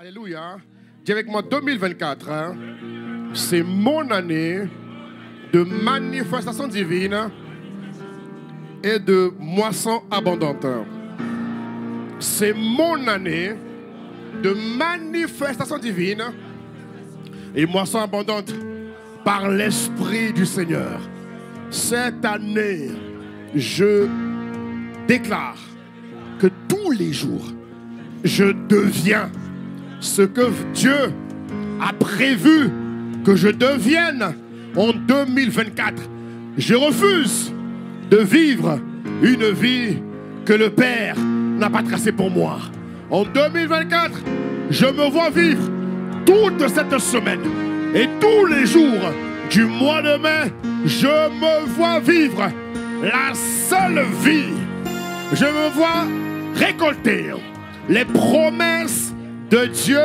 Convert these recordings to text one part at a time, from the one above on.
Alléluia. Dis avec moi 2024. Hein, c'est mon année de manifestation divine et de moisson abondante. C'est mon année de manifestation divine et moisson abondante par l'Esprit du Seigneur. Cette année, je déclare que tous les jours, je deviens ce que Dieu a prévu que je devienne en 2024. Je refuse de vivre une vie que le Père n'a pas tracée pour moi. En 2024, je me vois vivre toute cette semaine et tous les jours du mois de mai, je me vois vivre la seule vie. Je me vois récolter les promesses de Dieu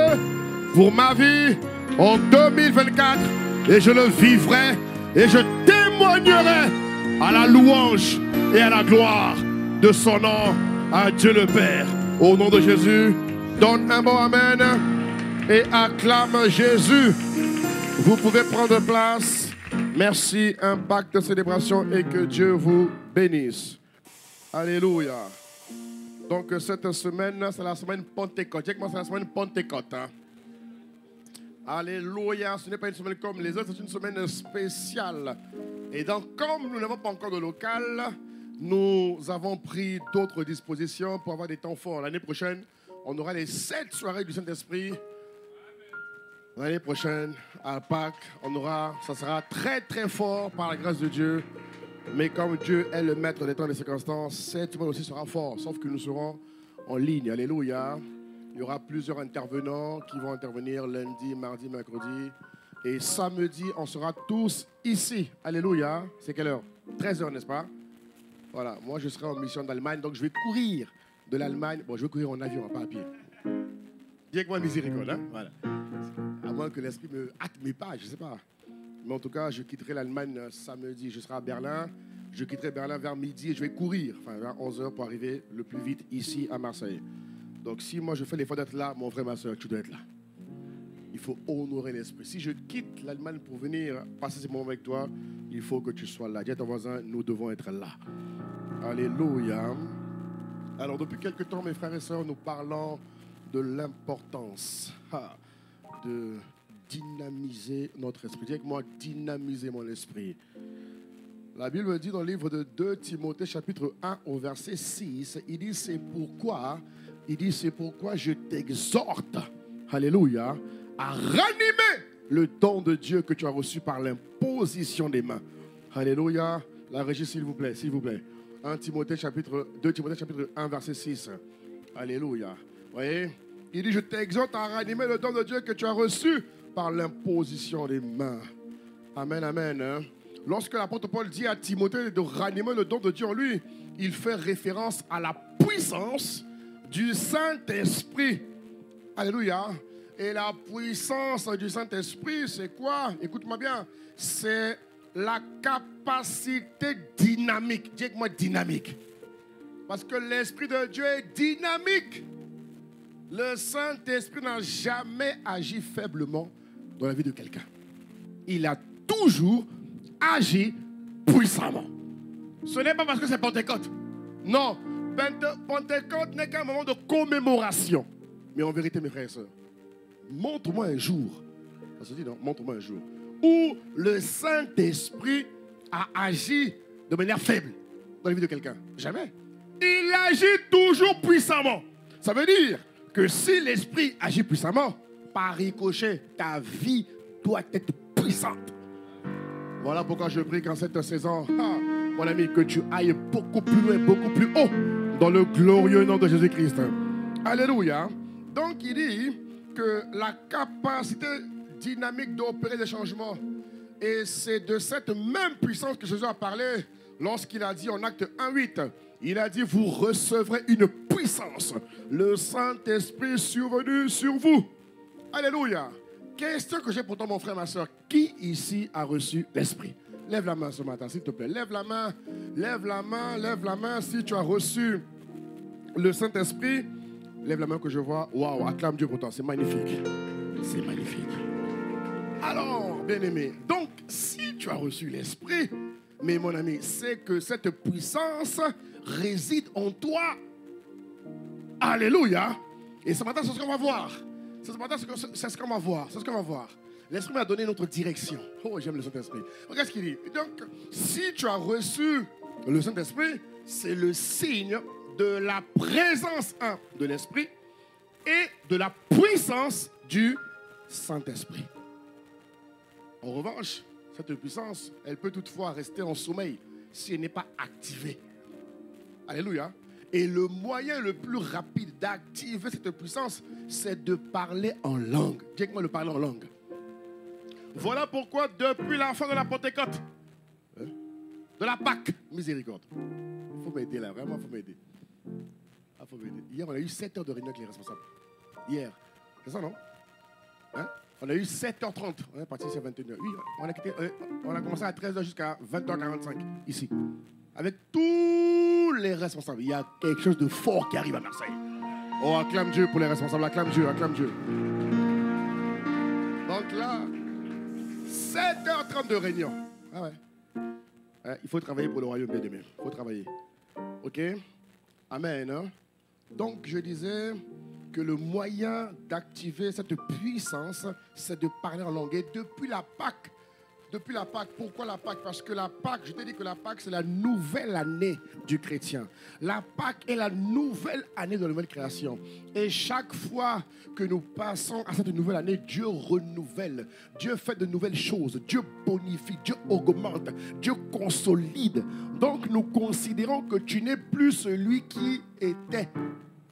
pour ma vie en 2024 et je le vivrai et je témoignerai à la louange et à la gloire de son nom à Dieu le Père. Au nom de Jésus, donne un bon amen et acclame Jésus. Vous pouvez prendre place. Merci, Impact de célébration et que Dieu vous bénisse. Alléluia. Donc cette semaine, c'est la semaine Pentecôte. Dis moi, c'est la semaine Pentecôte. Hein? Alléluia. Ce n'est pas une semaine comme les autres, c'est une semaine spéciale. Et donc, comme nous n'avons pas encore de local, nous avons pris d'autres dispositions pour avoir des temps forts. L'année prochaine, on aura les 7 soirées du Saint-Esprit. L'année prochaine, à Pâques, ça sera très très fort par la grâce de Dieu. Mais comme Dieu est le maître des temps et des circonstances, cette semaine aussi sera fort, sauf que nous serons en ligne. Alléluia. Il y aura plusieurs intervenants qui vont intervenir lundi, mardi, mercredi. Et samedi, on sera tous ici. Alléluia. C'est quelle heure? 13h, n'est-ce pas? Voilà. Moi, je serai en mission d'Allemagne, donc je vais courir de l'Allemagne. Bon, je vais courir en avion, pas à pied. Dis avec moi miséricorde. Hein? Voilà. À moins que l'esprit me hâte mes pas, je ne sais pas. Mais en tout cas, je quitterai l'Allemagne samedi. Je serai à Berlin. Je quitterai Berlin vers midi et je vais courir, vers 11h pour arriver le plus vite ici à Marseille. Donc si moi je fais l'effort d'être là, mon frère, ma soeur, tu dois être là. Il faut honorer l'esprit. Si je quitte l'Allemagne pour venir passer ce moment avec toi, il faut que tu sois là. Dis à ton voisin, nous devons être là. Alléluia. Alors depuis quelque temps, mes frères et sœurs, nous parlons de l'importance de dynamiser notre esprit. Dis avec moi, dynamiser mon esprit. La Bible dit dans le livre de 2 Timothée chapitre 1 au verset 6, il dit c'est pourquoi je t'exhorte, alléluia, à ranimer le don de Dieu que tu as reçu par l'imposition des mains. Alléluia. La régie s'il vous plaît, s'il vous plaît. 2 Timothée chapitre 1 verset 6. Alléluia. Vous voyez, il dit je t'exhorte à ranimer le don de Dieu que tu as reçu par l'imposition des mains. Amen, amen. Hein? Lorsque l'apôtre Paul dit à Timothée de ranimer le don de Dieu en lui, il fait référence à la puissance du Saint-Esprit. Alléluia. Et la puissance du Saint-Esprit, c'est quoi? Écoute-moi bien. C'est la capacité dynamique. Dis avec moi dynamique. Parce que l'Esprit de Dieu est dynamique. Le Saint-Esprit n'a jamais agi faiblement dans la vie de quelqu'un. Il a toujours agi puissamment. Ce n'est pas parce que c'est Pentecôte. Non, Pentecôte n'est qu'un moment de commémoration. Mais en vérité, mes frères et sœurs, montre-moi un jour, ça se dit non, montre-moi un jour, où le Saint-Esprit a agi de manière faible dans la vie de quelqu'un. Jamais. Il agit toujours puissamment. Ça veut dire que si l'Esprit agit puissamment, par ricochet, ta vie doit être puissante. Voilà pourquoi je prie qu'en cette saison, mon ami, que tu ailles beaucoup plus loin, beaucoup plus haut dans le glorieux nom de Jésus-Christ. Alléluia. Donc il dit que la capacité dynamique d'opérer des changements, et c'est de cette même puissance que Jésus a parlé lorsqu'il a dit en acte 1:8, il a dit vous recevrez une puissance, le Saint-Esprit survenu sur vous. Alléluia. Question que j'ai pour toi, mon frère, ma soeur. Qui ici a reçu l'Esprit? Lève la main ce matin, s'il te plaît. Lève la main, lève la main, lève la main. Si tu as reçu le Saint-Esprit, Lève la main que je vois. Waouh, acclame Dieu pour toi. C'est magnifique. C'est magnifique. Alors, bien-aimé, donc, si tu as reçu l'Esprit, mais mon ami, c'est que cette puissance réside en toi. Alléluia. Et ce matin, c'est ce qu'on va voir. Ce matin, c'est ce qu'on va voir. C'est ce qu'on va voir. L'Esprit m'a donné notre direction. Oh, j'aime le Saint-Esprit. Regarde ce qu'il dit. Donc, si tu as reçu le Saint-Esprit, c'est le signe de la présence de l'Esprit et de la puissance du Saint-Esprit. En revanche, cette puissance, elle peut toutefois rester en sommeil si elle n'est pas activée. Alléluia. Et le moyen le plus rapide d'activer cette puissance, c'est de parler en langue. Dis-moi le parler en langue. Voilà pourquoi depuis la fin de la Pentecôte, de la Pâque, miséricorde. Il faut m'aider là, vraiment, il faut m'aider. Ah, faut m'aider. Hier, on a eu 7 heures de réunion avec les responsables. Hier. C'est ça, non? Hein? On a eu 7h30. On est parti sur 21h. Oui, on a commencé à 13h jusqu'à 20h45 ici. Avec tous les responsables. Il y a quelque chose de fort qui arrive à Marseille. Oh, acclame Dieu pour les responsables. Acclame Dieu, acclame Dieu. Donc là, 7h30 de réunion. Ah ouais. Il faut travailler pour le royaume des demain. Il faut travailler. OK? Amen. Hein? Donc, je disais que le moyen d'activer cette puissance, c'est de parler en langue. Et depuis la Pâque, pourquoi la Pâque? Parce que la Pâque, je t'ai dit que la Pâque, c'est la nouvelle année du chrétien. La Pâque est la nouvelle année de la nouvelle création. Et chaque fois que nous passons à cette nouvelle année, Dieu renouvelle. Dieu fait de nouvelles choses. Dieu bonifie. Dieu augmente. Dieu consolide. Donc, nous considérons que tu n'es plus celui qui était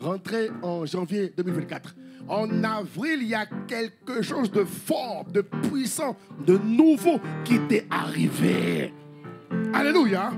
rentré en janvier 2024. En avril, il y a quelque chose de fort, de puissant, de nouveau qui t'est arrivé. Alléluia.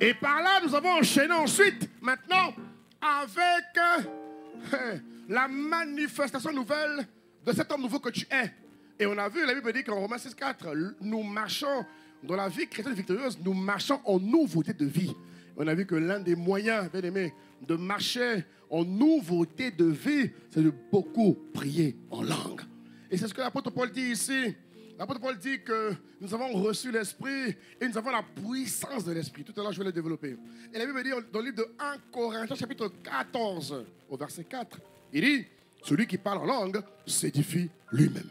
Et par là, nous avons enchaîné ensuite, maintenant, avec la manifestation nouvelle de cet homme nouveau que tu es. Et on a vu, la Bible dit qu'en Romains 6,4, nous marchons dans la vie chrétienne victorieuse, nous marchons en nouveauté de vie. On a vu que l'un des moyens, bien aimé, de marcher en nouveauté de vie, c'est de beaucoup prier en langue. Et c'est ce que l'apôtre Paul dit ici. L'apôtre Paul dit que nous avons reçu l'Esprit et nous avons la puissance de l'Esprit. Tout à l'heure, je vais le développer. Et la Bible dit dans le livre de 1 Corinthiens, chapitre 14, au verset 4, il dit, celui qui parle en langue s'édifie lui-même.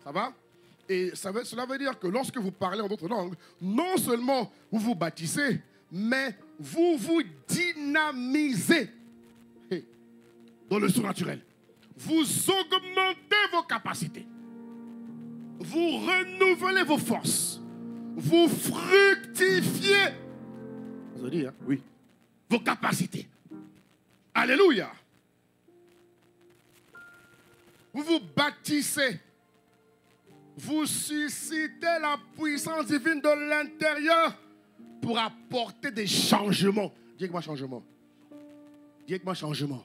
Ça va? Et cela veut dire que lorsque vous parlez en d'autres langues, non seulement vous vous bâtissez, mais vous vous dynamisez dans le surnaturel. Vous augmentez vos capacités. Vous renouvelez vos forces. Vous fructifiez. Vous avez dit, hein? Oui. Vos capacités. Alléluia. Vous vous bâtissez. Vous suscitez la puissance divine de l'intérieur pour apporter des changements. Dis avec moi changement. Dis avec moi changement.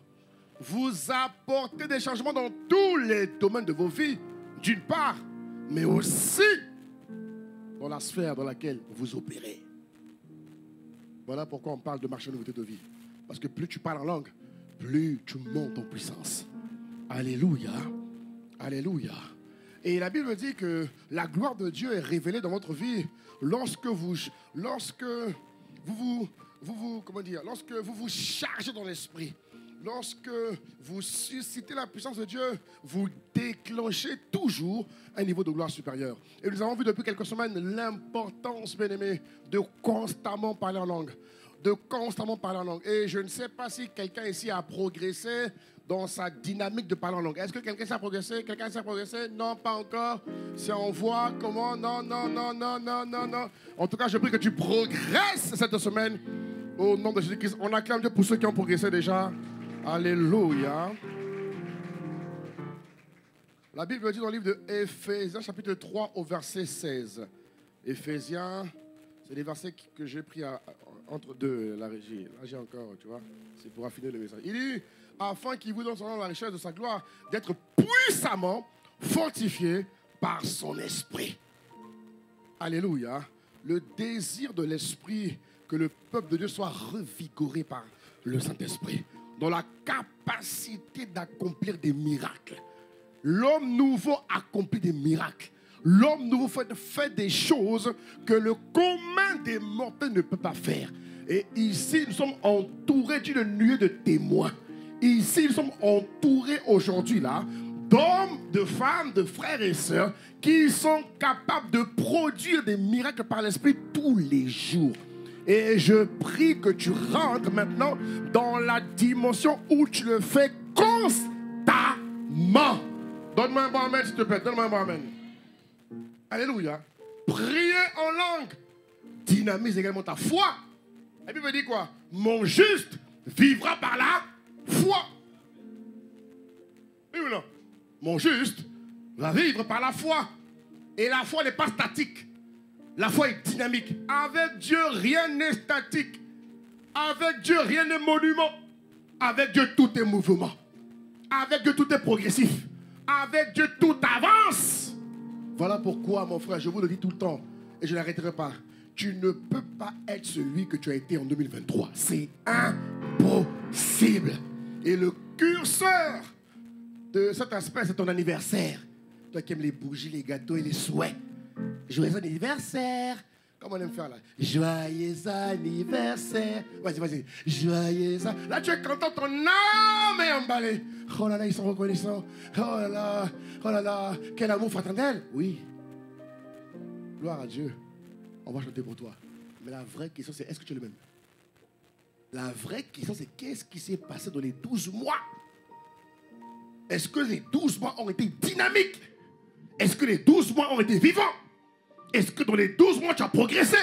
Vous apportez des changements dans tous les domaines de vos vies, d'une part, mais aussi dans la sphère dans laquelle vous opérez. Voilà pourquoi on parle de marcher en nouveauté de vie. Parce que plus tu parles en langue, plus tu montes en puissance. Alléluia. Alléluia. Et la Bible dit que la gloire de Dieu est révélée dans votre vie lorsque vous chargez dans l'esprit. Lorsque vous suscitez la puissance de Dieu, vous déclenchez toujours un niveau de gloire supérieur. Et nous avons vu depuis quelques semaines l'importance, bien aimé, de constamment parler en langue. De constamment parler en langue. Et je ne sais pas si quelqu'un ici a progressé dans sa dynamique de parler en langue. Est-ce que quelqu'un s'est progressé? Quelqu'un s'est progressé? Non, pas encore. Si on voit comment? Non. En tout cas, je prie que tu progresses cette semaine. Au nom de Jésus-Christ. On acclame Dieu pour ceux qui ont progressé déjà. Alléluia. La Bible dit dans le livre de Éphésiens, chapitre 3, au verset 16. Éphésiens, c'est les versets que j'ai pris entre deux, la régie. Là, j'ai encore, tu vois, c'est pour affiner le message. Il dit, afin qu'il vous donne selon la richesse de sa gloire, d'être puissamment fortifié par son esprit. Alléluia. Le désir de l'esprit, que le peuple de Dieu soit revigoré par le Saint-Esprit. dans la capacité d'accomplir des miracles. L'homme nouveau accomplit des miracles. L'homme nouveau fait des choses que le commun des mortels ne peut pas faire. Et ici, nous sommes entourés d'une nuée de témoins. Ici, nous sommes entourés aujourd'hui là d'hommes, de femmes, de frères et sœurs qui sont capables de produire des miracles par l'Esprit tous les jours. Et je prie que tu rentres maintenant dans la dimension où tu le fais constamment. Donne-moi un bon amen, s'il te plaît. Donne-moi un bon amen. Alléluia. Prier en langue dynamise également ta foi. La Bible dit quoi? Mon juste vivra par la foi. Oui ou non? Mon juste va vivre par la foi. Et la foi n'est pas statique. La foi est dynamique. Avec Dieu, rien n'est statique. Avec Dieu, rien n'est monument. Avec Dieu, tout est mouvement. Avec Dieu, tout est progressif. Avec Dieu, tout avance. Voilà pourquoi, mon frère, je vous le dis tout le temps, et je ne l'arrêterai pas. Tu ne peux pas être celui que tu as été en 2023. C'est impossible. Et le curseur de cet aspect, c'est ton anniversaire. Toi qui aimes les bougies, les gâteaux et les souhaits. Joyeux anniversaire. Comment on aime faire là? Joyeux anniversaire. Vas-y, vas-y. Joyeux anniversaire. Là, tu es content, ton âme est emballée. Oh là là, ils sont reconnaissants. Oh là là, quel amour fraternel. Oui. Gloire à Dieu. On va chanter pour toi. Mais la vraie question, c'est est-ce que tu es le même? La vraie question, c'est qu'est-ce qui s'est passé dans les 12 mois? Est-ce que les 12 mois ont été dynamiques? Est-ce que les 12 mois ont été vivants? Est-ce que dans les 12 mois, tu as progressé?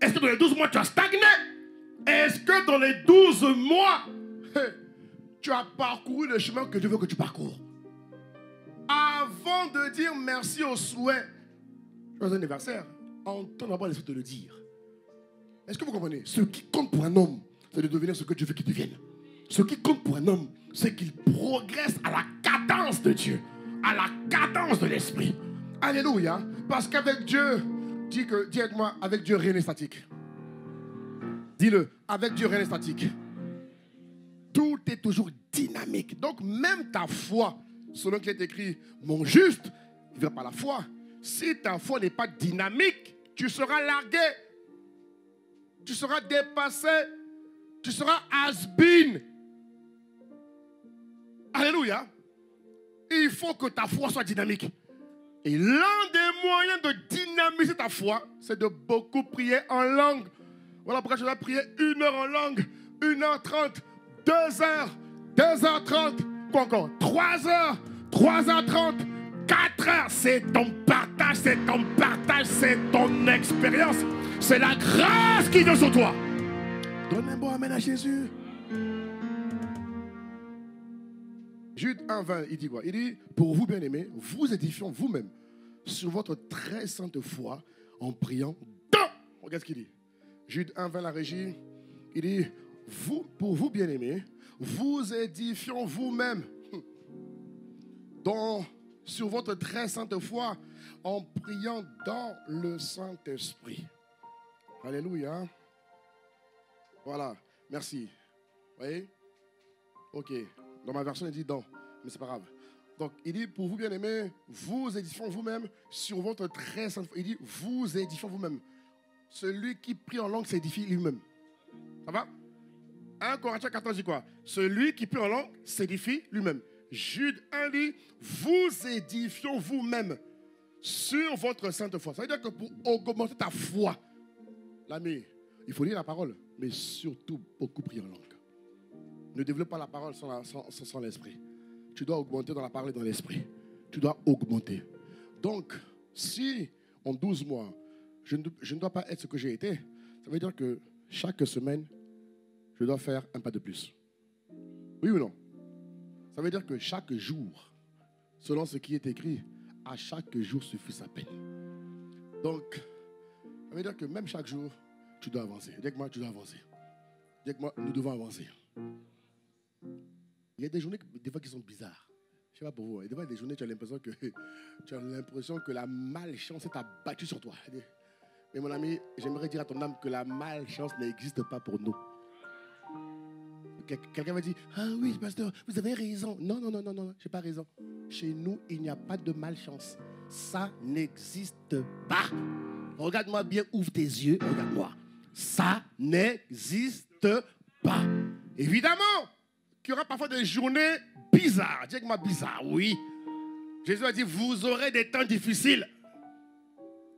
Est-ce que dans les 12 mois, tu as stagné? Est-ce que dans les 12 mois, tu as parcouru le chemin que Dieu veut que tu parcours? Avant de dire merci au souhait, joyeux anniversaire, entends d'abord l'esprit te le dire. Est-ce que vous comprenez? Ce qui compte pour un homme, c'est de devenir ce que Dieu veut qu'il devienne. Ce qui compte pour un homme, c'est qu'il progresse à la cadence de Dieu, à la cadence de l'esprit. Alléluia. Parce qu'avec Dieu, dis avec moi, avec Dieu, rien n'est statique. Dis-le, avec Dieu, rien n'est statique. Tout est toujours dynamique. Donc, même ta foi, selon qu'il est écrit, mon juste vivra par la foi. Si ta foi n'est pas dynamique, tu seras largué. Tu seras dépassé. Tu seras has-been. Alléluia. Il faut que ta foi soit dynamique. Et l'un des moyens de dynamiser ta foi, c'est de beaucoup prier en langue. Voilà pourquoi je vais prier 1 heure en langue, 1h30, 2h, 2h30, quoi encore? 3h, 3h30, 4h. C'est ton partage, c'est ton partage, c'est ton expérience. C'est la grâce qui vient sur toi. Donne un bon amen à Jésus. Jude 1:20, il dit quoi? Il dit, pour vous bien-aimés, vous édifions vous-même sur votre très sainte foi en priant dans... Regarde ce qu'il dit. Jude 1:20, la régie, il dit, pour vous bien-aimés, vous édifions vous-même sur votre très sainte foi en priant dans le Saint-Esprit. Alléluia. Voilà, merci. Vous voyez? Ok. Dans ma version, il dit dans, mais c'est pas grave. Donc, il dit, pour vous bien-aimés, vous édifions vous-même sur votre très sainte foi. Il dit, vous édifions vous-même. Celui qui prie en langue s'édifie lui-même. Ça va? 1 Corinthiens 14 dit quoi? Celui qui prie en langue s'édifie lui-même. Jude 1 dit, vous édifions vous-même sur votre sainte foi. Ça veut dire que pour augmenter ta foi, l'ami, il faut lire la parole, mais surtout beaucoup prier en langue. Ne développe pas la parole sans l'esprit. Tu dois augmenter dans la parole et dans l'esprit. Tu dois augmenter. Donc, si en 12 mois, je ne dois pas être ce que j'ai été, ça veut dire que chaque semaine, je dois faire un pas de plus. Oui ou non? Ça veut dire que chaque jour, selon ce qui est écrit, à chaque jour suffit sa peine. Donc, ça veut dire que même chaque jour, tu dois avancer. Dis avec moi, tu dois avancer. Dis avec moi, nous devons avancer. Il y a des journées des fois qui sont bizarres. Je ne sais pas pour vous. Des fois, il y a des journées, tu as l'impression que la malchance t'a battu sur toi. Mais mon ami, j'aimerais dire à ton âme que la malchance n'existe pas pour nous. Quelqu'un va dire, ah oui, pasteur, vous avez raison. Non, non, non, non, non, j'ai pas raison. Chez nous, il n'y a pas de malchance. Ça n'existe pas. Regarde-moi bien, ouvre tes yeux, regarde-moi. Ça n'existe pas. Évidemment qu'il y aura parfois des journées bizarres. Dis avec moi bizarre, oui. Jésus a dit, vous aurez des temps difficiles.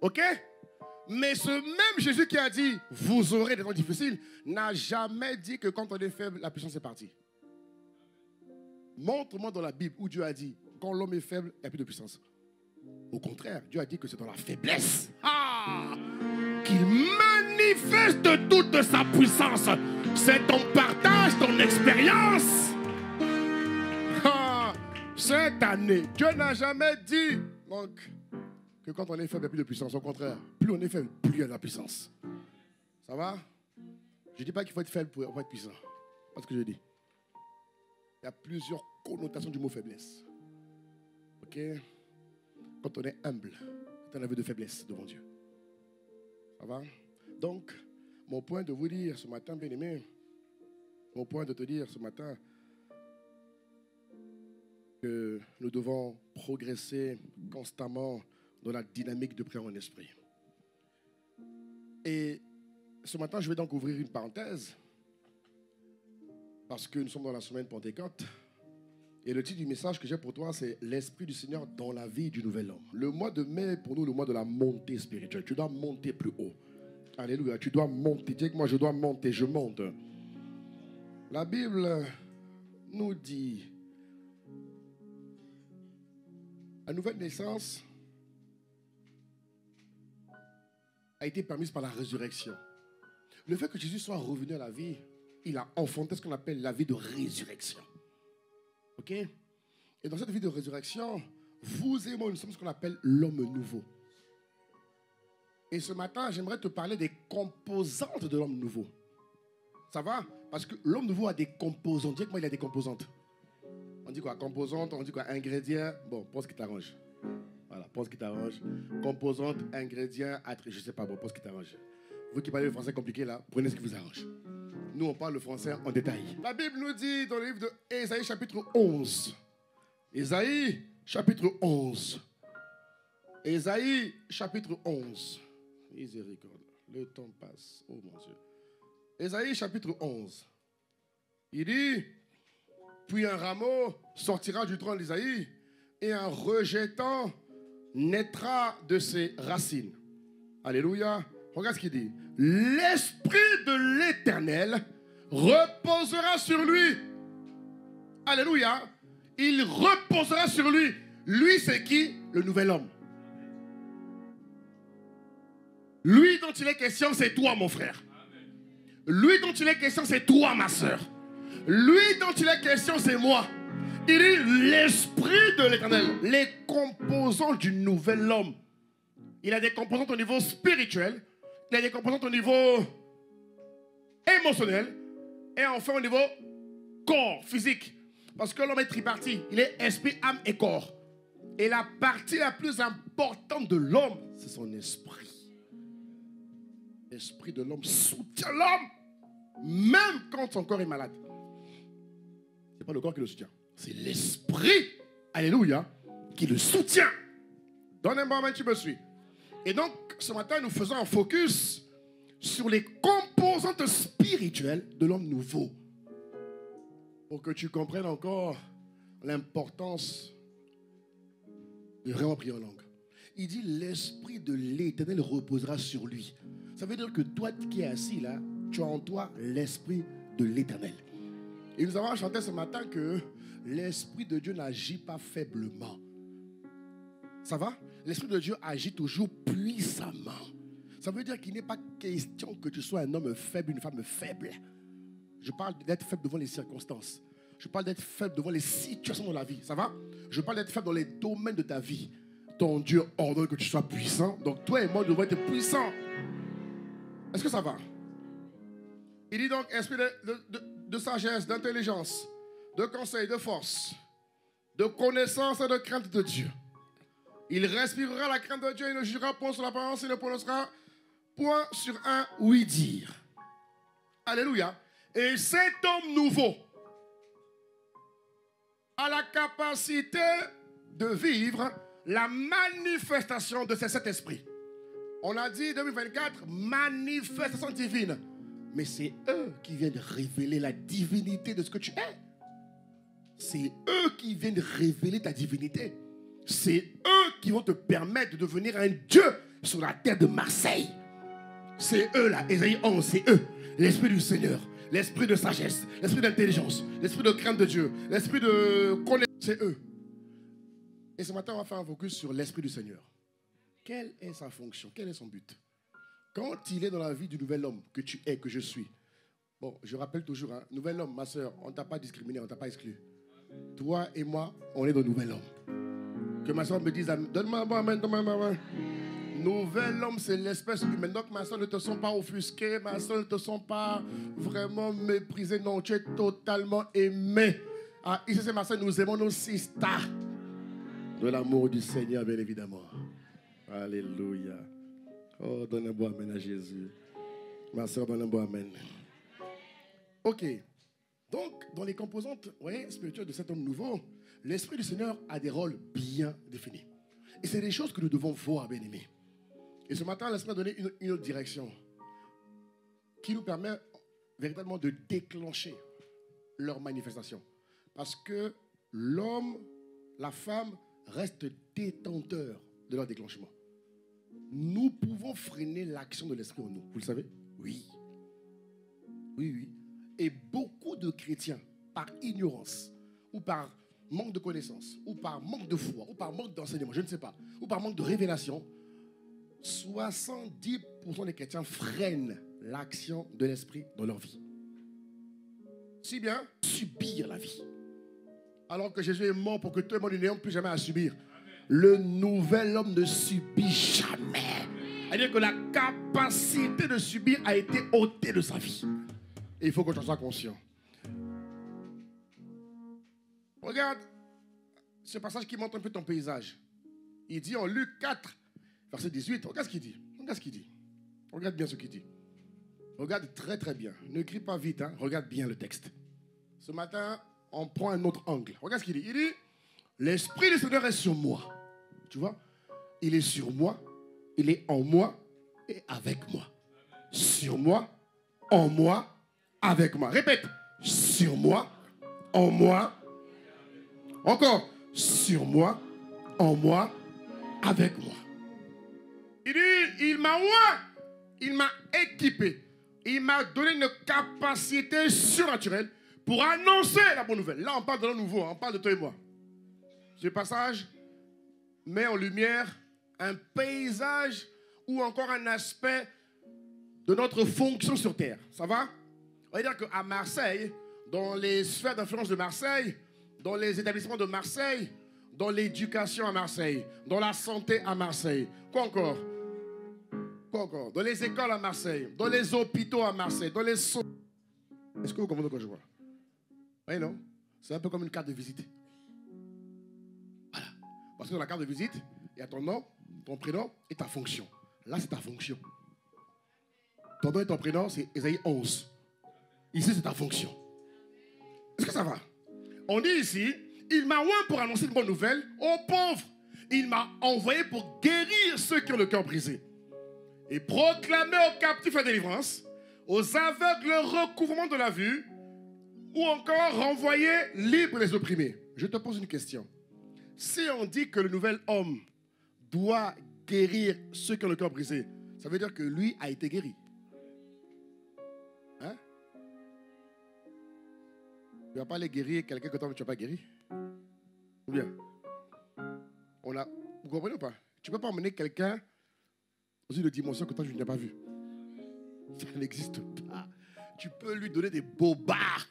Ok? Mais ce même Jésus qui a dit, vous aurez des temps difficiles, n'a jamais dit que quand on est faible, la puissance est partie. Montre-moi dans la Bible où Dieu a dit, quand l'homme est faible, il n'y a plus de puissance. Au contraire, Dieu a dit que c'est dans la faiblesse qu'il manifeste toute sa puissance. C'est ton partage, ton expérience. Cette année, Dieu n'a jamais dit donc, que quand on est faible, il n'y a plus de puissance. Au contraire, plus on est faible, plus il y a de la puissance. Ça va? Je ne dis pas qu'il faut être faible pour être puissant. C'est ce que je dis. Il y a plusieurs connotations du mot faiblesse. Ok? Quand on est humble, c'est un aveu de faiblesse devant Dieu. Ça va? Donc, mon point de vous dire ce matin, bien-aimé, mon point de te dire ce matin, que nous devons progresser constamment dans la dynamique de prière en esprit. Et ce matin, je vais donc ouvrir une parenthèse, parce que nous sommes dans la semaine Pentecôte. Et le titre du message que j'ai pour toi, c'est l'Esprit du Seigneur dans la vie du nouvel homme. Le mois de mai est pour nous le mois de la montée spirituelle. Tu dois monter plus haut. Alléluia, tu dois monter. Dis que moi, je dois monter, je monte. La Bible nous dit, la nouvelle naissance a été permise par la résurrection. Le fait que Jésus soit revenu à la vie, il a enfanté ce qu'on appelle la vie de résurrection. Ok? Et dans cette vie de résurrection, vous et moi, nous sommes ce qu'on appelle l'homme nouveau. Et ce matin, j'aimerais te parler des composantes de l'homme nouveau. Ça va? Parce que l'homme nouveau a des composantes. Dis que moi, il a des composantes. On dit quoi? Composantes, on dit quoi? Ingrédients. Bon, pense ce qui t'arrange. Voilà, pense ce qui t'arrange. Composantes, ingrédients, je sais pas, bon, pense ce qui t'arrange. Vous qui parlez le français compliqué là, prenez ce qui vous arrange. Nous, on parle le français en détail. La Bible nous dit dans le livre d'Ésaïe, chapitre 11. Ésaïe, chapitre 11. Ésaïe, chapitre 11. Miséricorde. Le temps passe. Oh mon Dieu. Ésaïe, chapitre 11. Il dit, puis un rameau sortira du tronc d'Ésaïe et un rejetant naîtra de ses racines. Alléluia. Regarde ce qu'il dit. L'Esprit de l'Éternel reposera sur lui. Alléluia. Il reposera sur lui. Lui, c'est qui? Le nouvel homme. Lui dont il est question, c'est toi, mon frère. Lui dont il est question, c'est toi, ma soeur. Lui dont il est question, c'est moi. Il dit l'Esprit de l'Éternel. Les composants du nouvel homme. Il a des composantes au niveau spirituel. Il a des composantes au niveau émotionnel. Et enfin au niveau corps, physique. Parce que l'homme est tripartite. Il est esprit, âme et corps. Et la partie la plus importante de l'homme, c'est son esprit. L'esprit de l'homme soutient l'homme. Même quand son corps est malade. Ce n'est pas le corps qui le soutient. C'est l'esprit, alléluia, qui le soutient. Donne un moment, tu me suis. Et donc, ce matin, nous faisons un focus sur les composantes spirituelles de l'homme nouveau. Pour que tu comprennes encore l'importance de vraiment prier en langue. Il dit, l'Esprit de l'Éternel reposera sur lui. Ça veut dire que toi qui es assis là, tu as en toi l'Esprit de l'Éternel. Et nous avons chanté ce matin que l'Esprit de Dieu n'agit pas faiblement. Ça va? L'Esprit de Dieu agit toujours puissamment. Ça veut dire qu'il n'est pas question que tu sois un homme faible, une femme faible. Je parle d'être faible devant les circonstances. Je parle d'être faible devant les situations de la vie. Ça va? Je parle d'être faible dans les domaines de ta vie. Ton Dieu ordonne que tu sois puissant. Donc toi et moi, nous devons être puissants. Est-ce que ça va? Il dit donc esprit de sagesse, d'intelligence, de conseil, de force, de connaissance et de crainte de Dieu. Il respirera la crainte de Dieu, il ne jugera point sur l'apparence, il ne prononcera point sur un oui-dire. Alléluia. Et cet homme nouveau a la capacité de vivre la manifestation de ce Saint-Esprit. On a dit 2024, manifestation divine. Mais c'est eux qui viennent révéler la divinité de ce que tu es. C'est eux qui viennent révéler ta divinité. C'est eux qui vont te permettre de devenir un Dieu sur la terre de Marseille. C'est eux là, Ésaïe 11, c'est eux. L'Esprit du Seigneur, l'Esprit de sagesse, l'Esprit d'intelligence, l'Esprit de crainte de Dieu, l'Esprit de connaissance, c'est eux. Et ce matin, on va faire un focus sur l'Esprit du Seigneur. Quelle est sa fonction? Quel est son but? Quand il est dans la vie du nouvel homme que tu es, que je suis. Bon, je rappelle toujours, hein, nouvel homme, ma soeur, on ne t'a pas discriminé, on ne t'a pas exclu. Toi et moi, on est dans le nouvel homme. Que ma soeur me dise, donne-moi un bon amen, donne-moi un amen. Nouvel homme, c'est l'espèce humaine. Donc, ma soeur, ne te sens pas offusquée, ma soeur, ne te sens pas vraiment méprisée. Non, tu es totalement aimé. Ah, ici, c'est ma soeur, nous aimons nos sisters. De l'amour du Seigneur, bien évidemment. Alléluia. Oh, donne un bon amen à Jésus. Ma soeur, donne un bon amen. Ok. Donc, dans les composantes spirituelles de cet homme nouveau, l'Esprit du Seigneur a des rôles bien définis. Et c'est des choses que nous devons voir, bien-aimés. Et ce matin, l'Esprit a donné une autre direction qui nous permet véritablement de déclencher leur manifestation. Parce que l'homme, la femme, restent détenteurs de leur déclenchement. Nous pouvons freiner l'action de l'Esprit en nous. Vous le savez? Oui. Oui, oui. Et beaucoup de chrétiens, par ignorance, ou par manque de connaissance, ou par manque de foi, ou par manque d'enseignement, je ne sais pas, ou par manque de révélation, 70% des chrétiens freinent l'action de l'Esprit dans leur vie. Si bien, subir la vie. Alors que Jésus est mort pour que tout le monde n'ait plus jamais à subir. Le nouvel homme ne subit jamais. C'est-à-dire que la capacité de subir a été ôtée de sa vie. Et il faut que tu en sois conscient. Regarde ce passage qui montre un peu ton paysage. Il dit en Luc 4, verset 18, regarde ce qu'il dit. Regarde ce qu'il dit. Regarde bien ce qu'il dit. Regarde très très bien. Ne crie pas vite, hein. Regarde bien le texte. Ce matin, on prend un autre angle. Regarde ce qu'il dit. Il dit, l'Esprit du Seigneur est sur moi. Tu vois? Il est sur moi, il est en moi et avec moi. Sur moi, en moi, avec moi. Répète. Sur moi, en moi. Encore. Sur moi, en moi, avec moi. Il dit, il m'a oint, il m'a équipé. Il m'a donné une capacité surnaturelle pour annoncer la bonne nouvelle. Là, on parle de l'homme nouveau, on parle de toi et moi. Ce passage met en lumière un paysage ou encore un aspect de notre fonction sur terre. Ça va? On va dire qu'à Marseille, dans les sphères d'influence de Marseille, dans les établissements de Marseille, dans l'éducation à Marseille, dans la santé à Marseille, quoi encore? Quoi encore? Dans les écoles à Marseille, dans les hôpitaux à Marseille, dans les... Est-ce que vous comprenez quoi je vois? Oui, non? C'est un peu comme une carte de visite. Voilà. Parce que dans la carte de visite, il y a ton nom, ton prénom et ta fonction. Là, c'est ta fonction. Ton nom et ton prénom, c'est Ésaïe 11. Ici, c'est ta fonction. Est-ce que ça va? On dit ici, il m'a oint pour annoncer une bonne nouvelle aux pauvres. Il m'a envoyé pour guérir ceux qui ont le cœur brisé. Et proclamer aux captifs la délivrance, aux aveugles le recouvrement de la vue, ou encore renvoyer libres les opprimés. Je te pose une question. Si on dit que le nouvel homme doit guérir ceux qui ont le cœur brisé, ça veut dire que lui a été guéri. Hein? Tu ne vas pas aller guérir quelqu'un que toi tu n'as pas guéri? Ou bien? Vous comprenez ou pas? Tu ne peux pas emmener quelqu'un dans une dimension que toi tu n'as pas vue. Ça n'existe pas. Tu peux lui donner des bobards,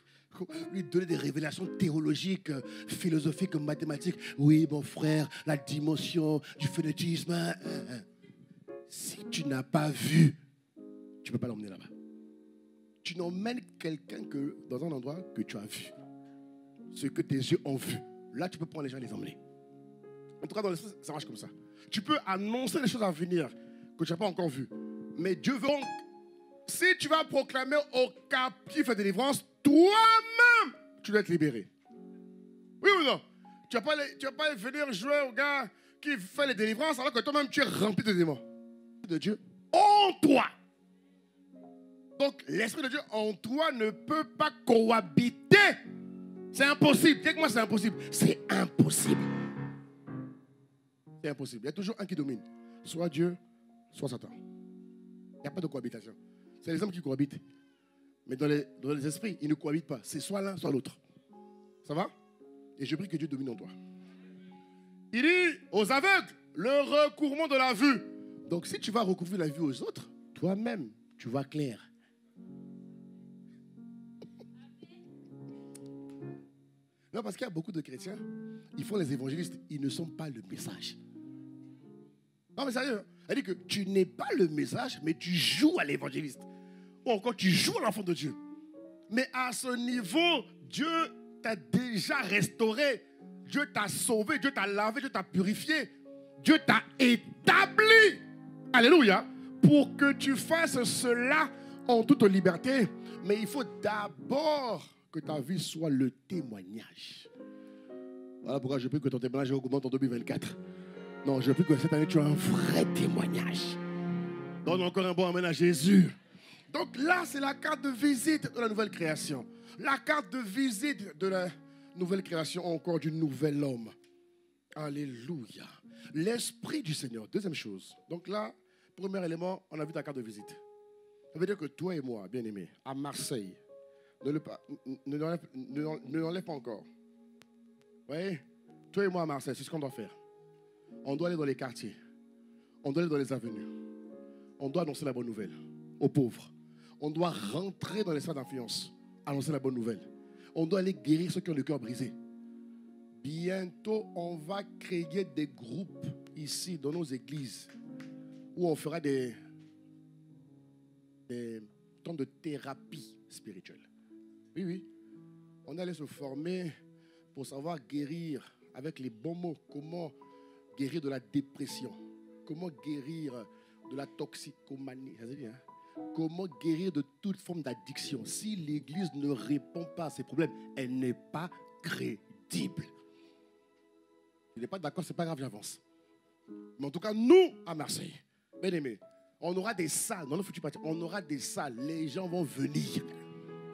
lui donner des révélations théologiques, philosophiques, mathématiques. Oui, mon frère, la dimension du phénétisme. Si tu n'as pas vu, tu ne peux pas l'emmener là-bas. Tu n'emmènes quelqu'un que dans un endroit que tu as vu. Ce que tes yeux ont vu. Là, tu peux prendre les gens et les emmener. En tout cas, dans l'esprit, ça marche comme ça. Tu peux annoncer les choses à venir que tu n'as pas encore vues. Mais Dieu veut donc Si tu vas proclamer au captif la délivrance, toi-même, tu dois être libéré. Oui ou non? Tu ne vas pas venir jouer au gars qui fait les délivrances alors que toi-même, tu es rempli de démons. De Dieu en toi. Donc, l'Esprit de Dieu en toi ne peut pas cohabiter. C'est impossible. Dis que moi, c'est impossible. C'est impossible. C'est impossible. Il y a toujours un qui domine. Soit Dieu, soit Satan. Il n'y a pas de cohabitation. C'est les hommes qui cohabitent. Mais dans les esprits, ils ne cohabitent pas. C'est soit l'un, soit l'autre. Ça va? Et je prie que Dieu domine en toi. Il dit aux aveugles, le recouvrement de la vue. Donc, si tu vas recouvrir la vue aux autres, toi-même, tu vois clair. Non, parce qu'il y a beaucoup de chrétiens, ils font les évangélistes, ils ne sont pas le message. Non, mais sérieux, elle dit que tu n'es pas le message, mais tu joues à l'évangéliste. Ou encore, tu joues à l'enfant de Dieu. Mais à ce niveau, Dieu t'a déjà restauré. Dieu t'a sauvé, Dieu t'a lavé, Dieu t'a purifié. Dieu t'a établi. Alléluia. Pour que tu fasses cela en toute liberté. Mais il faut d'abord que ta vie soit le témoignage. Voilà pourquoi je prie que ton témoignage augmente en 2024. Non, je prie que cette année, tu as un vrai témoignage. Donne encore un bon amen à Jésus. Donc là, c'est la carte de visite de la nouvelle création. La carte de visite de la nouvelle création encore du nouvel homme. Alléluia. L'Esprit du Seigneur. Deuxième chose. Donc là, premier élément, on a vu ta carte de visite. Ça veut dire que toi et moi, bien-aimés, à Marseille, ne l'enlève pas encore. Vous voyez? Toi et moi à Marseille, c'est ce qu'on doit faire. On doit aller dans les quartiers. On doit aller dans les avenues. On doit annoncer la bonne nouvelle aux pauvres. On doit rentrer dans les sphères d'influence, annoncer la bonne nouvelle. On doit aller guérir ceux qui ont le cœur brisé. Bientôt, on va créer des groupes ici, dans nos églises, où on fera des temps de thérapie spirituelle. Oui, oui. On allait se former pour savoir guérir avec les bons mots. Comment guérir de la dépression. Comment guérir de la toxicomanie. Comment guérir de toute forme d'addiction. Si l'Église ne répond pas à ces problèmes, elle n'est pas crédible. Il n'est pas d'accord, ce n'est pas grave, j'avance. Mais en tout cas, nous, à Marseille, bien aimés, on aura des salles, dans nos futurs partis, on aura des salles. Les gens vont venir.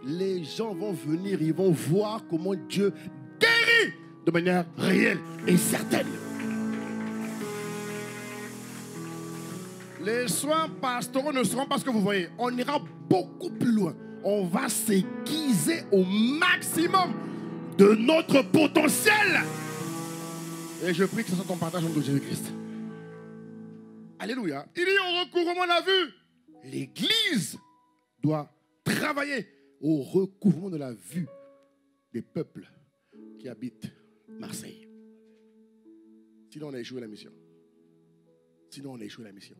Les gens vont venir, ils vont voir comment Dieu guérit de manière réelle et certaine. Les soins pastoraux ne seront pas ce que vous voyez. On ira beaucoup plus loin. On va s'aiguiser au maximum de notre potentiel. Et je prie que ce soit ton partage en nom de Jésus-Christ. Alléluia. Il dit au recouvrement de la vue. L'Église doit travailler au recouvrement de la vue des peuples qui habitent Marseille. Sinon, on a échoué la mission. Sinon, on a échoué la mission.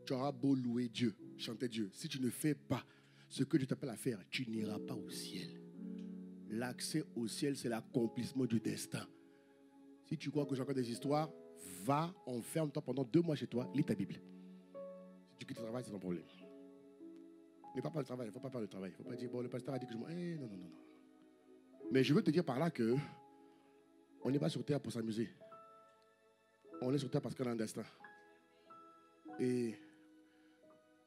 Tu auras beau louer Dieu, chanter Dieu. Si tu ne fais pas ce que Dieu t'appelle à faire, tu n'iras pas au ciel. L'accès au ciel, c'est l'accomplissement du destin. Si tu crois que j'ai encore des histoires, va, enferme-toi pendant 2 mois chez toi, lis ta Bible. Si tu quittes le travail, c'est ton problème. Mais pas par le travail, il ne faut pas parler de travail. Il ne faut pas dire, bon, le pasteur a dit que je m'en... non, non, non, non. Mais je veux te dire par là que on n'est pas sur terre pour s'amuser. On est sur terre parce qu'on a un destin. Et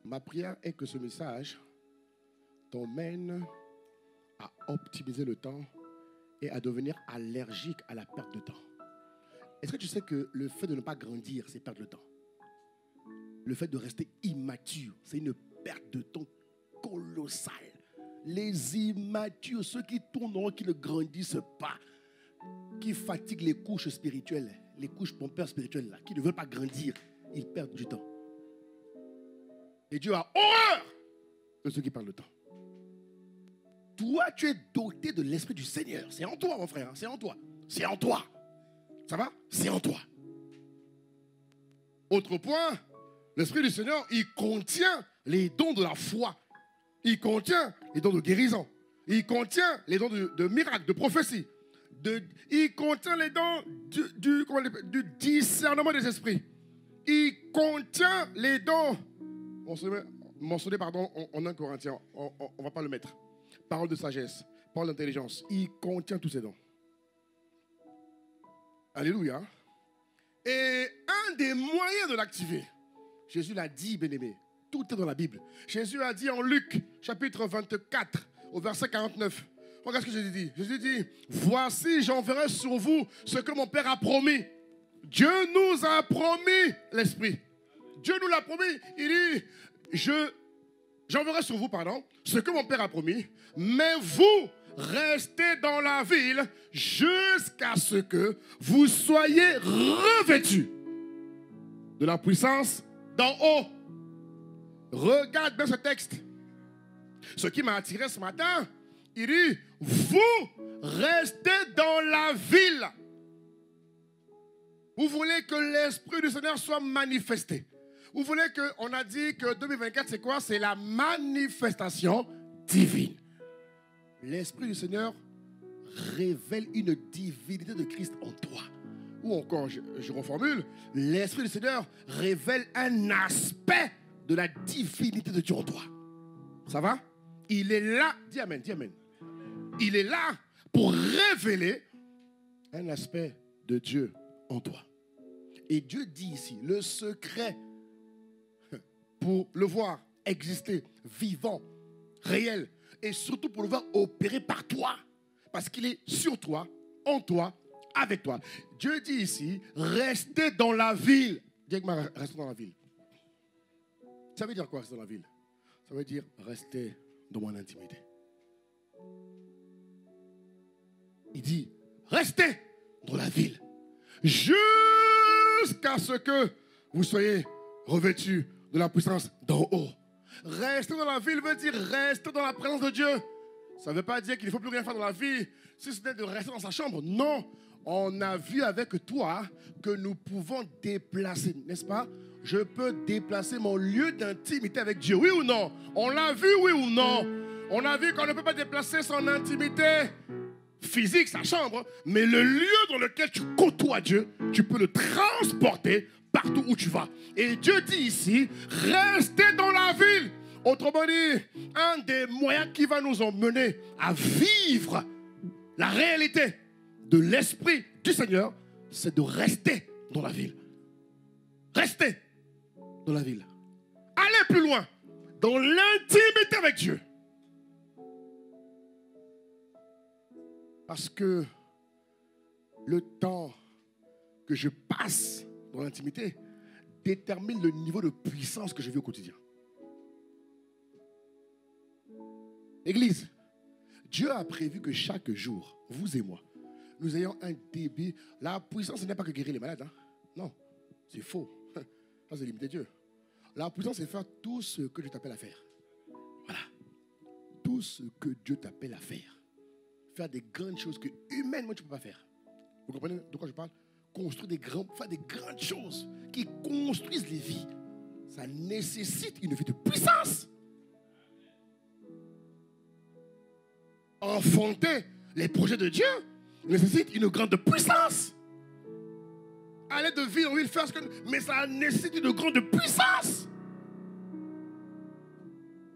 ma prière est que ce message t'emmène à optimiser le temps et à devenir allergique à la perte de temps. Est-ce que tu sais que le fait de ne pas grandir, c'est perdre le temps? Le fait de rester immature, c'est une perte de temps colossale. Les immatures, ceux qui tournent, qui ne grandissent pas, qui fatiguent les couches spirituelles, les couches pompeurs spirituelles, là, qui ne veulent pas grandir, ils perdent du temps. Et Dieu a horreur de ceux qui perdent le temps. Toi, tu es doté de l'Esprit du Seigneur. C'est en toi, mon frère. C'est en toi. C'est en toi. Ça va? C'est en toi. Autre point, l'Esprit du Seigneur, il contient les dons de la foi. Il contient les dons de guérison. Il contient les dons de miracles, de prophétie. Il contient les dons du discernement des esprits. Il contient les dons. mentionné en 1 Corinthiens. On ne va pas le mettre. Parole de sagesse, parole d'intelligence. Il contient tous ces dons. Alléluia. Et un des moyens de l'activer, Jésus l'a dit, bien-aimé, tout est dans la Bible. Jésus a dit en Luc, chapitre 24, au verset 49. Regarde ce que Jésus dit. Jésus dit, voici, j'enverrai sur vous ce que mon Père a promis. Dieu nous a promis l'Esprit. Dieu nous l'a promis. Il dit, j'enverrai sur vous, ce que mon Père a promis, mais vous restez dans la ville jusqu'à ce que vous soyez revêtus de la puissance d'en haut. Regarde bien ce texte. Ce qui m'a attiré ce matin, il dit, vous restez dans la ville. Vous voulez que l'Esprit du Seigneur soit manifesté. Vous voulez on a dit que 2024, c'est quoi? C'est la manifestation divine. L'Esprit du Seigneur révèle une divinité de Christ en toi. Ou encore, je reformule, l'Esprit du Seigneur révèle un aspect de la divinité de Dieu en toi. Ça va? Il est là, dis amen, dis amen. Il est là pour révéler un aspect de Dieu en toi. Et Dieu dit ici, le secret pour le voir exister, vivant, réel, et surtout pour le voir opérer par toi, parce qu'il est sur toi, en toi, avec toi. Dieu dit ici, restez dans la ville. Dis avec moi, restez dans la ville. Ça veut dire quoi, rester dans la ville? Ça veut dire rester dans mon intimité. Il dit, restez dans la ville jusqu'à ce que vous soyez revêtus de la puissance d'en haut. Rester dans la ville veut dire rester dans la présence de Dieu. Ça ne veut pas dire qu'il ne faut plus rien faire dans la vie, si ce n'est de rester dans sa chambre. Non, on a vu avec toi que nous pouvons déplacer, n'est-ce pas? Je peux déplacer mon lieu d'intimité avec Dieu, oui ou non? On l'a vu, oui ou non? On a vu qu'on ne peut pas déplacer son intimité physique, sa chambre, mais le lieu dans lequel tu côtoies Dieu, tu peux le transporter partout où tu vas. Et Dieu dit ici, restez dans la ville. Autrement dit, un des moyens qui va nous emmener à vivre la réalité de l'Esprit du Seigneur, c'est de rester dans la ville. Restez dans la ville. Allez plus loin, dans l'intimité avec Dieu. Parce que le temps que je passe dans l'intimité détermine le niveau de puissance que je vis au quotidien. Église, Dieu a prévu que chaque jour, vous et moi, nous ayons un débit. La puissance, ce n'est pas que guérir les malades. Hein? Non, c'est faux. Ça, c'est limiter Dieu. La puissance, c'est faire tout ce que Dieu t'appelle à faire. Voilà. Tout ce que Dieu t'appelle à faire. Faire des grandes choses que humainement tu ne peux pas faire. Vous comprenez de quoi je parle? Faire des grandes choses qui construisent les vies. Ça nécessite une vie de puissance. Enfanter les projets de Dieu nécessite une grande puissance. Aller de ville en ville, faire ce que... Mais ça nécessite une grande puissance.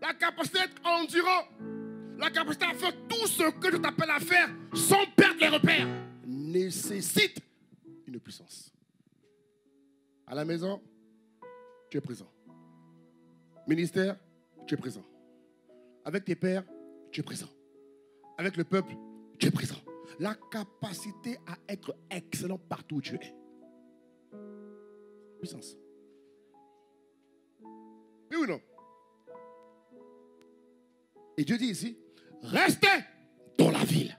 La capacité d'être endurant. La capacité à faire tout ce que je t'appelle à faire sans perdre les repères nécessite une puissance. À la maison, tu es présent. Ministère, tu es présent. Avec tes pères, tu es présent. Avec le peuple, tu es présent. La capacité à être excellent partout où tu es. Puissance. Oui ou non? Et Dieu dit ici, restez dans la ville.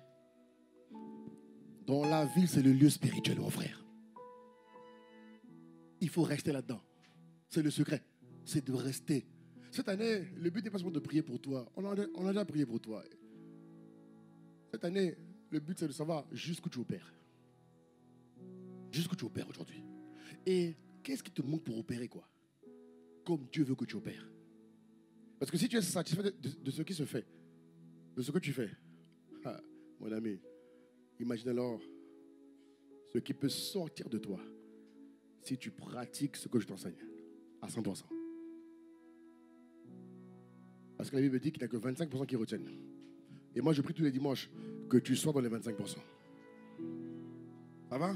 Dans la ville, c'est le lieu spirituel, mon frère. Il faut rester là-dedans. C'est le secret. C'est de rester. Cette année, le but n'est pas seulement de prier pour toi. On a déjà prié pour toi. Cette année, le but, c'est de savoir jusqu'où tu opères. Jusqu'où tu opères aujourd'hui. Et qu'est-ce qui te manque pour opérer, quoi? Comme Dieu veut que tu opères. Parce que si tu es satisfait de ce qui se fait, de ce que tu fais, mon ami, imagine alors ce qui peut sortir de toi si tu pratiques ce que je t'enseigne à 100%. Parce que la Bible dit qu'il n'y a que 25% qui retiennent. Et moi, je prie tous les dimanches que tu sois dans les 25%. Ça va?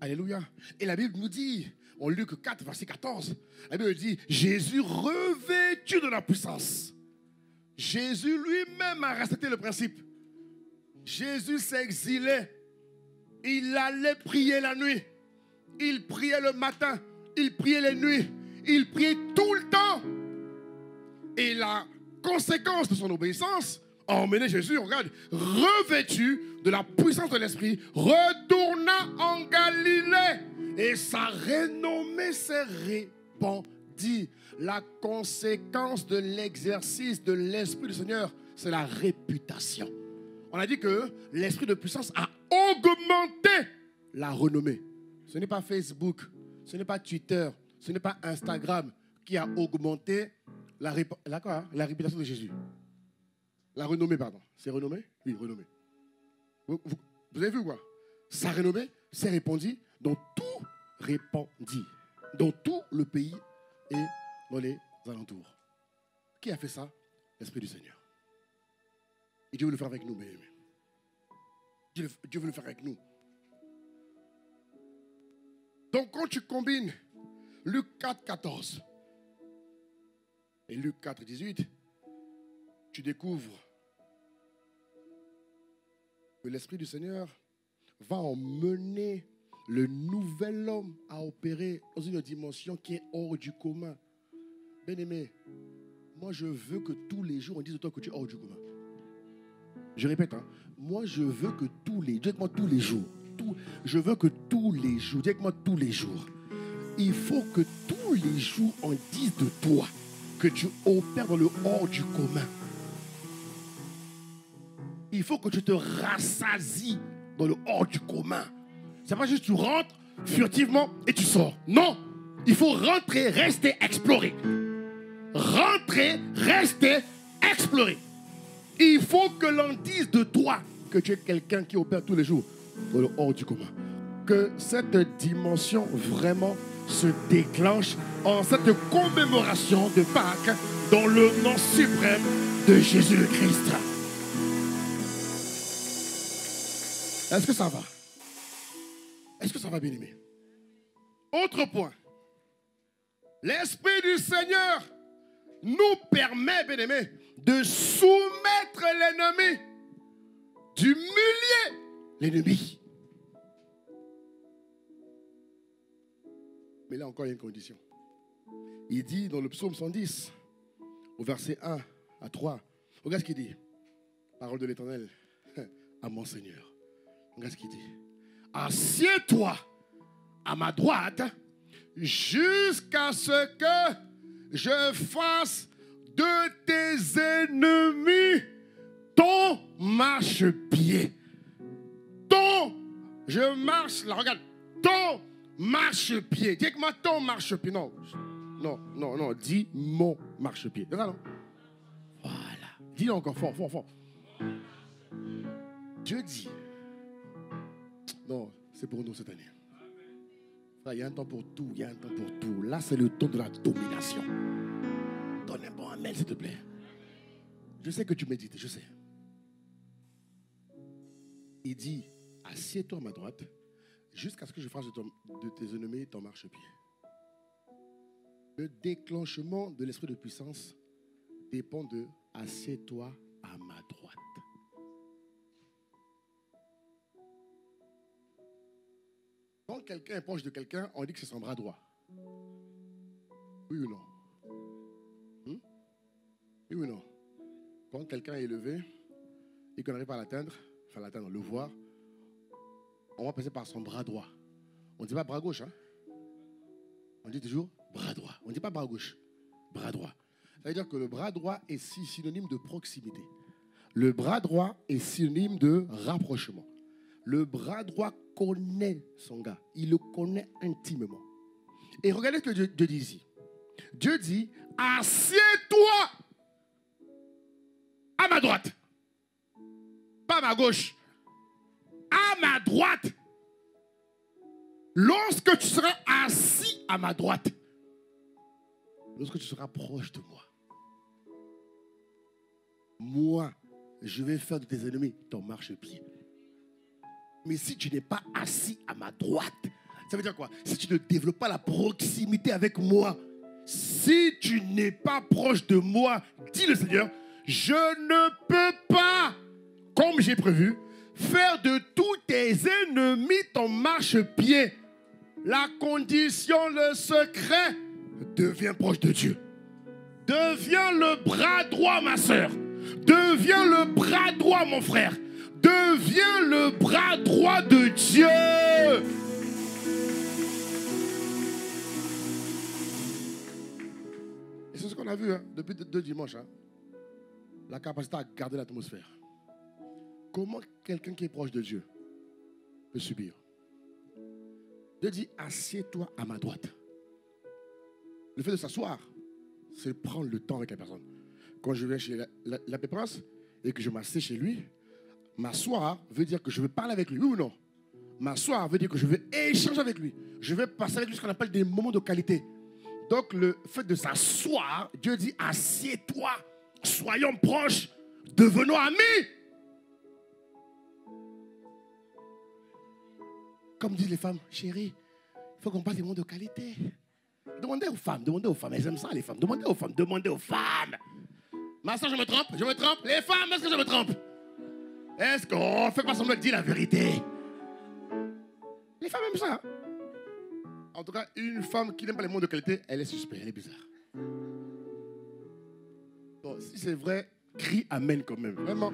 Alléluia. Et la Bible nous dit, en Luc 4, verset 14, la Bible dit, Jésus revêtu de la puissance. Jésus lui-même a respecté le principe. Jésus s'exilait. Il allait prier la nuit. Il priait le matin. Il priait les nuits. Il priait tout le temps. Et la conséquence de son obéissance a emmené Jésus, regarde, revêtu de la puissance de l'Esprit, retourna en Galilée. Et sa renommée s'est répandue. La conséquence de l'exercice de l'Esprit du Seigneur, c'est la réputation. On a dit que l'Esprit de puissance a augmenté la renommée. Ce n'est pas Facebook, ce n'est pas Twitter, ce n'est pas Instagram qui a augmenté la réputation de Jésus. La renommée, pardon. C'est renommée? Oui, renommée. Vous avez vu quoi? Sa renommée s'est répandue dans tout le pays et dans les alentours. Qui a fait ça? L'Esprit du Seigneur. Et Dieu veut le faire avec nous, bien aimés. Dieu veut le faire avec nous. Donc, quand tu combines Luc 4, 14 et Luc 4, 18, tu découvres que l'Esprit du Seigneur va emmener le nouvel homme à opérer dans une dimension qui est hors du commun. Bien-aimé, moi je veux que tous les jours on dise de toi que tu es hors du commun. Je répète, moi je veux que tous les jours, je veux que tous les jours, dis-moi tous les jours, il faut que tous les jours on dise de toi que tu opères dans le hors du commun. Il faut que tu te rassasies dans le hors du commun. C'est pas juste tu rentres furtivement et tu sors. Non, il faut rentrer, rester, explorer. Rentrer, rester, explorer. Il faut que l'on dise de toi que tu es quelqu'un qui opère tous les jours dans le hors du commun. Que cette dimension vraiment se déclenche en cette commémoration de Pâques dans le nom suprême de Jésus le Christ. Est-ce que ça va? Est-ce que ça va, bien-aimé? Autre point. L'Esprit du Seigneur nous permet, bien-aimé, de soumettre l'ennemi, d'humilier l'ennemi. Mais là encore, il y a une condition. Il dit dans le psaume 110, au verset 1 à 3, regarde ce qu'il dit. Parole de l'Éternel à mon Seigneur. Regarde ce qu'il dit. Assieds-toi à ma droite jusqu'à ce que je fasse de tes ennemis ton marchepied. Je marche, là, regarde, ton marchepied. Dis avec moi ton marchepied. Non, dis mon marchepied. C'est ça, non? Voilà. Dis-le encore fort. Dieu dit. Non, c'est pour nous cette année. Il y a un temps pour tout, Là, c'est le temps de la domination. Donne un bon amen, s'il te plaît. Je sais que tu médites, je sais. Il dit, assieds-toi à ma droite, jusqu'à ce que je fasse de tes ennemis ton marchepied. Le déclenchement de l'esprit de puissance dépend de assieds-toi à ma droite. Quand quelqu'un est proche de quelqu'un, on dit que c'est son bras droit. Oui ou non? Oui ou non? Quand quelqu'un est élevé et qu'on n'arrive pas à l'atteindre, le voir, on va passer par son bras droit. On ne dit pas bras gauche, hein? On dit toujours bras droit. On ne dit pas bras gauche, bras droit. Ça veut dire que le bras droit est synonyme de proximité. Le bras droit est synonyme de rapprochement. Le bras droit connaît son gars. Il le connaît intimement. Et regardez ce que Dieu dit ici. Dieu dit, assieds-toi à ma droite. Pas à ma gauche. À ma droite. Lorsque tu seras assis à ma droite. Lorsque tu seras proche de moi. moi, je vais faire de tes ennemis ton marchepied. Mais si tu n'es pas assis à ma droite, ça veut dire quoi? Si tu ne développes pas la proximité avec moi, si tu n'es pas proche de moi, dit le Seigneur, je ne peux pas, comme j'ai prévu, faire de tous tes ennemis ton marchepied. La condition, le secret, deviens proche de Dieu. Deviens le bras droit, ma soeur. Deviens le bras droit, mon frère. Deviens le bras droit de Dieu. Et c'est ce qu'on a vu depuis 2 dimanches. La capacité à garder l'atmosphère. Comment quelqu'un qui est proche de Dieu peut subir? Dieu dit, assieds-toi à ma droite. Le fait de s'asseoir, c'est prendre le temps avec la personne. Quand je viens chez l'abbé Prince et que je m'assieds chez lui, m'asseoir veut dire que je veux parler avec lui, oui ou non? M'asseoir veut dire que je veux échanger avec lui. Je vais passer avec lui ce qu'on appelle des moments de qualité. Donc le fait de s'asseoir, Dieu dit, assieds-toi, soyons proches, devenons amis. Comme disent les femmes, chérie, il faut qu'on passe des moments de qualité. Demandez aux femmes, elles aiment ça les femmes. Demandez aux femmes. Ma soeur, je me trompe. Les femmes, est-ce que je me trompe? Est-ce qu'on fait pas semblant de dire la vérité? Les femmes aiment ça. En tout cas, une femme qui n'aime pas les mots de qualité, elle est suspecte, elle est bizarre. Bon, si c'est vrai, crie amen quand même, vraiment.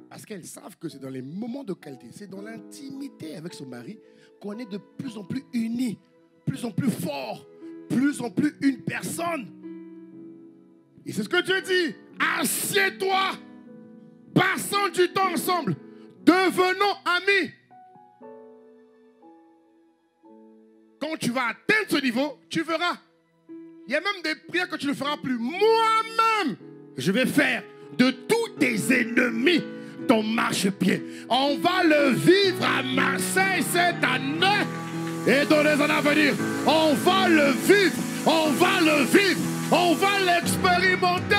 Parce qu'elles savent que c'est dans les moments de qualité, c'est dans l'intimité avec son mari qu'on est de plus en plus unis, plus en plus fort, plus en plus une personne. Et c'est ce que Dieu dit. Assieds-toi, passons du temps ensemble, devenons amis. Quand tu vas atteindre ce niveau, tu verras. Il y a même des prières que tu ne feras plus. Moi-même, je vais faire de tous tes ennemis ton marchepied. On va le vivre à Marseille cette année et dans les années à venir. On va le vivre, on va le vivre, on va l'expérimenter.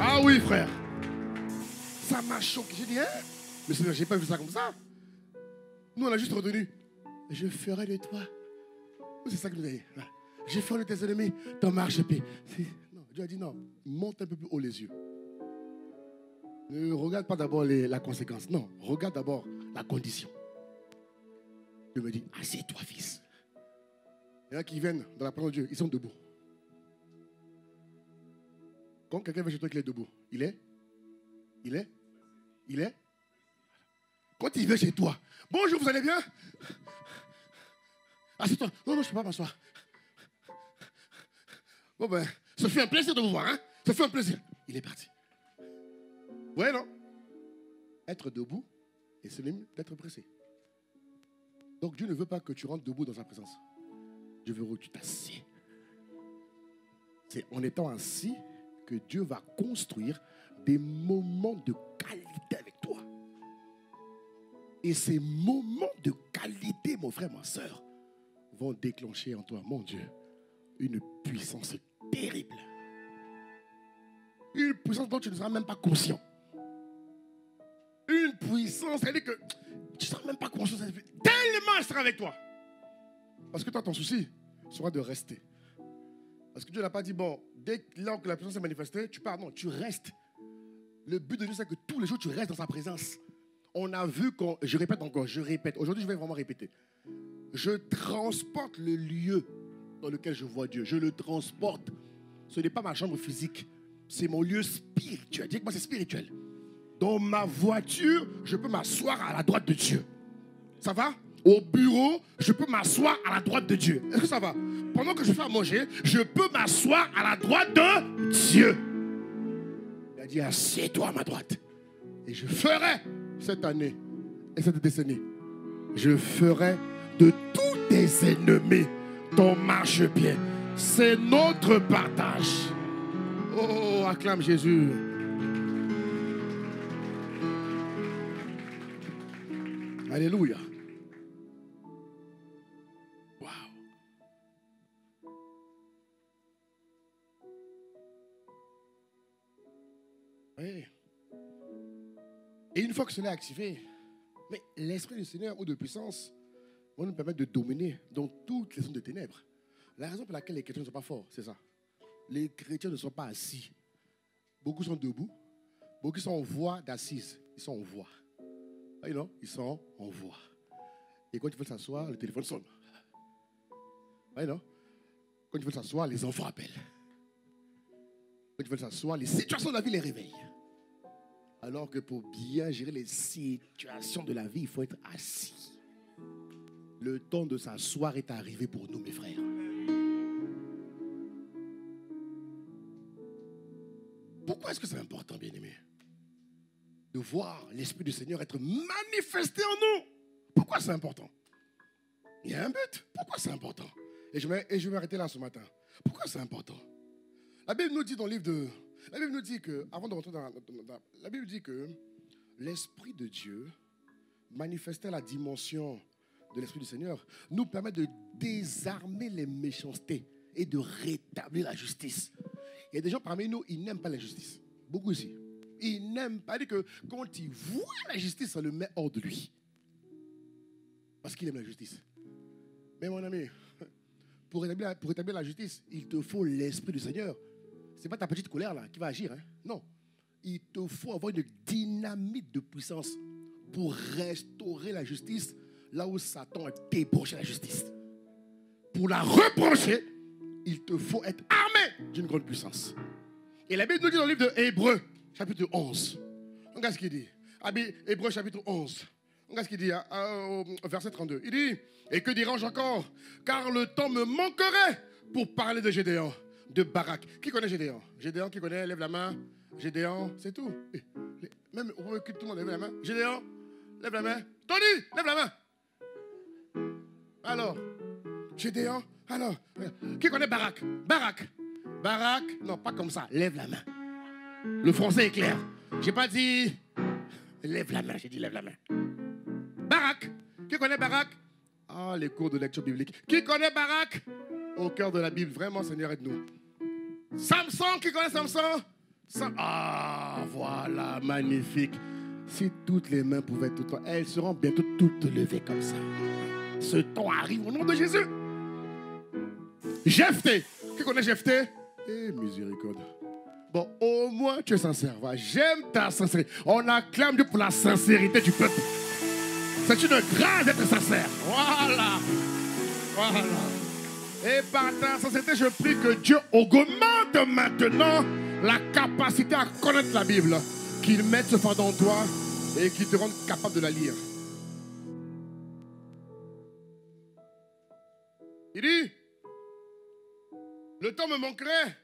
Ah oui, frère. Ça m'a choqué. J'ai dit, hein? Mais Seigneur, j'ai pas vu ça comme ça. Nous, on a juste retenu. Je ferai de toi. C'est ça que nous a dit. Je ferai de tes ennemis ton marchepied. Non, Dieu a dit non. Monte un peu plus haut les yeux. Ne regarde pas d'abord la conséquence. Non, regarde d'abord la condition. Dieu me dit, assieds-toi, fils. Il y en a qui viennent dans la présence de Dieu, ils sont debout. Quand quelqu'un vient chez toi qu'il est debout, il est. Quand il vient chez toi, bonjour, vous allez bien? Assieds-toi. Non, je ne peux pas m'asseoir. Bon ben, ça fait un plaisir de vous voir, hein? Ça fait un plaisir. Il est parti. Ouais, non? Être debout est synonyme d'être pressé. Donc Dieu ne veut pas que tu rentres debout dans sa présence. Dieu veut que tu t'assieds. C'est en étant assis que Dieu va construire des moments de qualité avec toi. Et ces moments de qualité, mon frère, ma soeur, vont déclencher en toi, mon Dieu, une puissance terrible. Une puissance dont tu ne seras même pas conscient. Une puissance, c'est-à-dire que tu ne seras même pas conscient. Tellement elle sera avec toi. Parce que toi, ton souci sera de rester. Parce que Dieu n'a pas dit, bon, dès que la puissance s'est manifestée, tu pars. Non, tu restes. Le but de Dieu, c'est que tous les jours, tu restes dans sa présence. On a vu, je répète encore, Aujourd'hui, je vais vraiment répéter. Je transporte le lieu dans lequel je vois Dieu. Je le transporte. Ce n'est pas ma chambre physique. C'est mon lieu spirituel. Dis que moi, c'est spirituel. Dans ma voiture, je peux m'asseoir à la droite de Dieu. Ça va? Au bureau, je peux m'asseoir à la droite de Dieu. Est-ce que ça va? Pendant que je fais à manger, je peux m'asseoir à la droite de Dieu. Il a dit, assieds-toi à ma droite. Et je ferai cette année et cette décennie, je ferai de tous tes ennemis ton marchepied. C'est notre partage. Oh, acclame Jésus. Alléluia. Waouh. que cela est activé, mais l'Esprit du Seigneur ou de puissance va nous permettre de dominer dans toutes les zones de ténèbres. La raison pour laquelle les chrétiens ne sont pas forts, c'est ça. Les chrétiens ne sont pas assis. Beaucoup sont debout. Beaucoup sont en voie d'assise. Ils sont en voie. You know, ils sont en voie. Et quand ils veulent s'asseoir, le téléphone sonne. You know, quand ils veulent s'asseoir, les enfants appellent. Quand ils veulent s'asseoir, les situations de la vie les réveillent. Alors que pour bien gérer les situations de la vie, il faut être assis. Le temps de s'asseoir est arrivé pour nous, mes frères. Pourquoi est-ce que c'est important, bien-aimé, de voir l'Esprit du Seigneur être manifesté en nous? Pourquoi c'est important? Il y a un but. Pourquoi c'est important? Et je vais m'arrêter là ce matin. Pourquoi c'est important? La Bible nous dit dans le livre de... La Bible nous dit que, avant de rentrer dans la Bible dit que l'Esprit de Dieu, manifesté à la dimension de l'Esprit du Seigneur, nous permet de désarmer les méchancetés et de rétablir la justice. Il y a des gens parmi nous, ils n'aiment pas la justice. Beaucoup ici. Ils n'aiment pas. C'est-à-dire que quand ils voient la justice, ça le met hors de lui. Parce qu'il aime la justice. Mais mon ami, pour rétablir la justice, il te faut l'Esprit du Seigneur. Ce n'est pas ta petite colère là qui va agir. Hein? Non. Il te faut avoir une dynamite de puissance pour restaurer la justice là où Satan a débranché la justice. Pour la rebrancher, il te faut être armé d'une grande puissance. Et la Bible nous dit dans le livre de Hébreux, chapitre 11. Regarde ce qu'il dit. Hébreux, chapitre 11. Regarde ce qu'il dit au verset 32. Il dit, et que dirais-je encore? Car le temps me manquerait pour parler de Gédéon, de Barak. Qui connaît Gédéon? Gédéon, qui connaît? Lève la main. Gédéon, c'est tout. Même, on veut que tout le monde lève la main. Gédéon, lève la main. Tony, lève la main. Alors, Gédéon, alors, qui connaît Barak? Barak, non, pas comme ça. Lève la main. Le français est clair. J'ai pas dit lève la main, j'ai dit lève la main. Barak, qui connaît Barak? Ah, les cours de lecture biblique. Qui connaît Barak? Au cœur de la Bible, vraiment, Seigneur, aide-nous. Samson, qui connaît Samson? Ah, voilà, magnifique. Si toutes les mains pouvaient tout le temps, elles seront bientôt toutes levées comme ça. Ce temps arrive au nom de Jésus. Jephthé, qui connaît Jephthé? Eh, miséricorde. Bon, au moins tu es sincère. Va. J'aime ta sincérité. On acclame Dieu pour la sincérité du peuple. C'est une grâce d'être sincère. Voilà. Et par ta sincérité, je prie que Dieu augmente maintenant la capacité à connaître la Bible. Qu'il mette ce fardeau en toi et qu'il te rende capable de la lire. Il dit, le temps me manquerait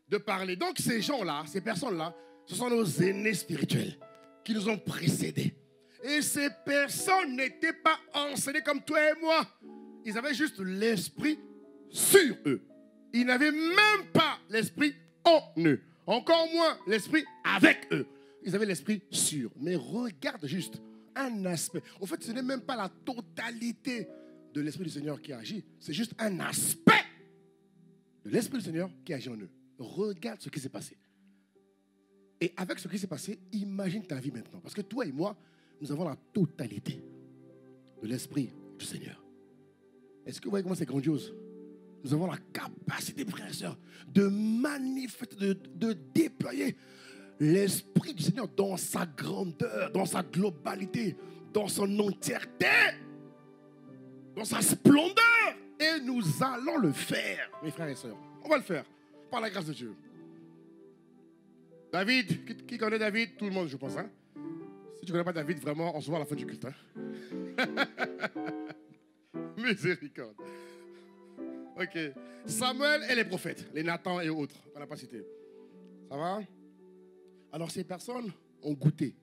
de parler. Donc ces gens-là, ces personnes-là, ce sont nos aînés spirituels qui nous ont précédés. Et ces personnes n'étaient pas enseignées comme toi et moi. Ils avaient juste l'esprit sur eux. Ils n'avaient même pas l'esprit en eux. Encore moins l'esprit avec eux. Ils avaient l'esprit sur. Mais regarde juste un aspect. En fait, ce n'est même pas la totalité de l'esprit du Seigneur qui agit. C'est juste un aspect de l'esprit du Seigneur qui agit en eux. Regarde ce qui s'est passé. Et avec ce qui s'est passé, imagine ta vie maintenant. Parce que toi et moi, nous avons la totalité de l'esprit du Seigneur. Est-ce que vous voyez comment c'est grandiose? Nous avons la capacité, frères et sœurs, de manifester, de déployer l'esprit du Seigneur dans sa grandeur, dans sa globalité, dans son entièreté, dans sa splendeur. Et nous allons le faire, mes frères et sœurs. On va le faire, par la grâce de Dieu. David, qui connaît David? Tout le monde, je pense. Hein? Si tu ne connais pas David, vraiment, on se voit à la fin du culte. Hein? Miséricorde. Ok. Samuel et les prophètes, les Nathan et autres. On n'a pas cité. Ça va? Alors, ces personnes ont goûté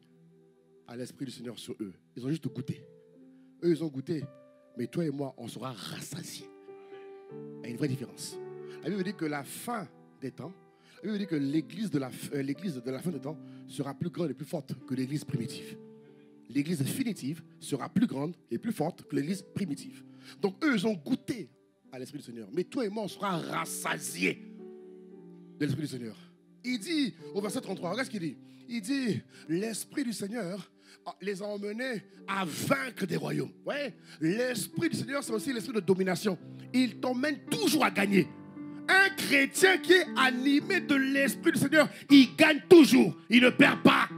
à l'esprit du Seigneur sur eux. Ils ont juste goûté. Eux, ils ont goûté. Mais toi et moi, on sera rassasiés. Il y a une vraie différence. La Bible dit que la fin des temps, la Bible dit que l'église de la fin des temps sera plus grande et plus forte que l'église primitive. L'église définitive sera plus grande et plus forte que l'église primitive. Donc eux, ils ont goûté à l'esprit du Seigneur. Mais toi et moi, on sera rassasiés de l'esprit du Seigneur. Il dit, au verset 33, regarde ce qu'il dit. Il dit, l'esprit du Seigneur les a emmenés à vaincre des royaumes. Ouais. L'esprit du Seigneur, c'est aussi l'esprit de domination. Il t'emmène toujours à gagner. Un chrétien qui est animé de l'esprit du Seigneur, il gagne toujours. Il ne perd pas.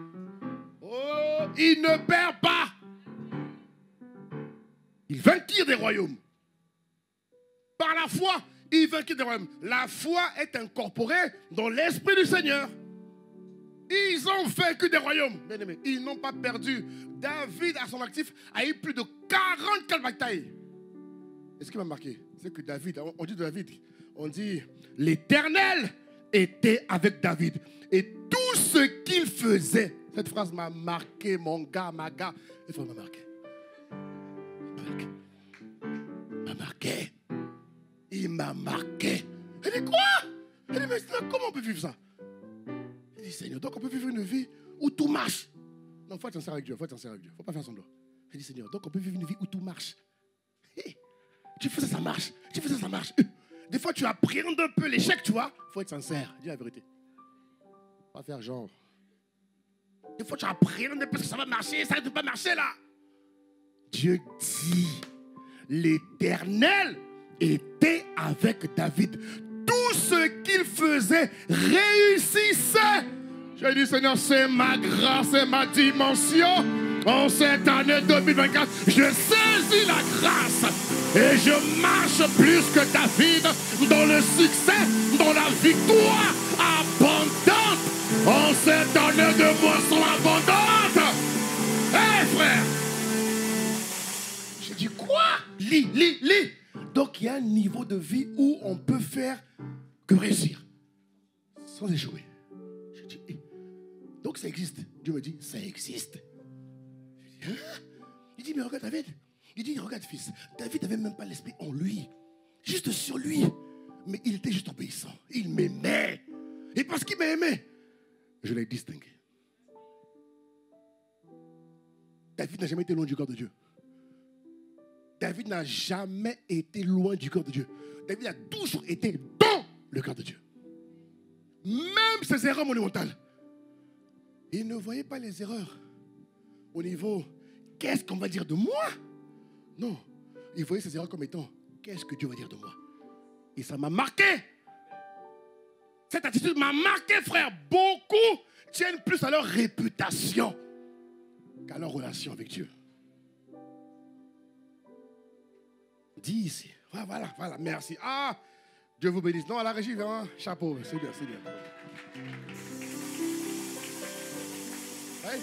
Oh, il ne perd pas. Il vainquit des royaumes. Par la foi, il vainquit des royaumes. La foi est incorporée dans l'esprit du Seigneur. Ils ont vaincu des royaumes. Bien aimé, ils n'ont pas perdu. David, à son actif, a eu plus de 44 batailles. Et ce qui m'a marqué, c'est que David, on dit de David, on dit, l'Éternel était avec David. Et tout ce qu'il faisait, cette phrase m'a marqué, mon gars, ma gars. Cette phrase m'a marqué. M'a marqué. Il m'a marqué. Elle dit quoi? Elle dit, mais comment on peut vivre ça? Il dit, Seigneur, donc on peut vivre une vie où tout marche. Non, il faut être sincère avec Dieu. Il faut être sincère avec Dieu. Il ne faut pas faire semblant. Il dit, Seigneur, donc on peut vivre une vie où tout marche. Hey, tu fais ça, ça marche. Tu fais ça, ça marche. Des fois, tu appréhendes un peu l'échec, tu vois. Il faut être sincère. Dis la vérité. Pas faire genre. Des fois, tu appréhendes un peu que ça va marcher. Ça ne peut pas marcher là. Dieu dit, l'Éternel était avec David. Tout ce qu'il faisait réussissait. J'ai dit, Seigneur, c'est ma grâce, c'est ma dimension. En cette année 2024, je saisis la grâce et je marche plus que David dans le succès, dans la victoire abondante. En cette année de moisson abondante. Hé, frère! J'ai dit, quoi? Lis. Donc, il y a un niveau de vie où on peut faire que réussir sans échouer. Je dis, donc ça existe. Dieu me dit, ça existe. Je dis, hein? Il dit, mais regarde David. Il dit, regarde fils, David n'avait même pas l'esprit en lui. Juste sur lui. Mais il était juste obéissant. Il m'aimait. Et parce qu'il m'aimait, je l'ai distingué. David n'a jamais été loin du corps de Dieu. David n'a jamais été loin du cœur de Dieu. David a toujours été dans le cœur de Dieu. Même ses erreurs monumentales. Il ne voyait pas les erreurs au niveau, qu'est-ce qu'on va dire de moi? Non, il voyait ses erreurs comme étant, qu'est-ce que Dieu va dire de moi? Et ça m'a marqué. Cette attitude m'a marqué, frère. Beaucoup tiennent plus à leur réputation qu'à leur relation avec Dieu. Dis ici. Voilà, merci. Ah, Dieu vous bénisse. Non, à la régie, vraiment, chapeau. C'est bien. Ouais.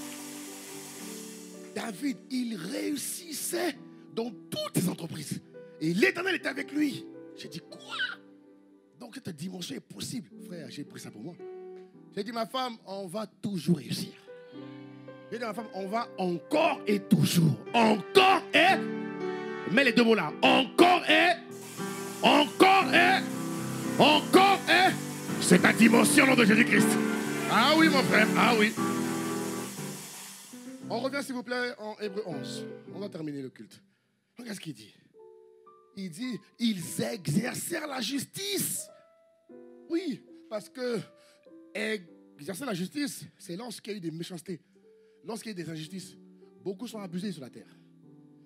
David, il réussissait dans toutes ses entreprises. Et l'Éternel était avec lui. J'ai dit, quoi? Donc cette dimension est possible. Frère, j'ai pris ça pour moi. J'ai dit, ma femme, on va toujours réussir. J'ai dit à ma femme, on va encore et toujours. Encore et... Mets les deux mots là. Encore et... C'est ta dimension au nom de Jésus-Christ. Ah oui, mon frère. Ah oui. On revient, s'il vous plaît, en Hébreux 11. On va terminer le culte. Regarde ce qu'il dit. Il dit, ils exercèrent la justice. Oui, parce que exercer la justice, c'est lorsqu'il y a eu des méchancetés, lorsqu'il y a eu des injustices. Beaucoup sont abusés sur la terre.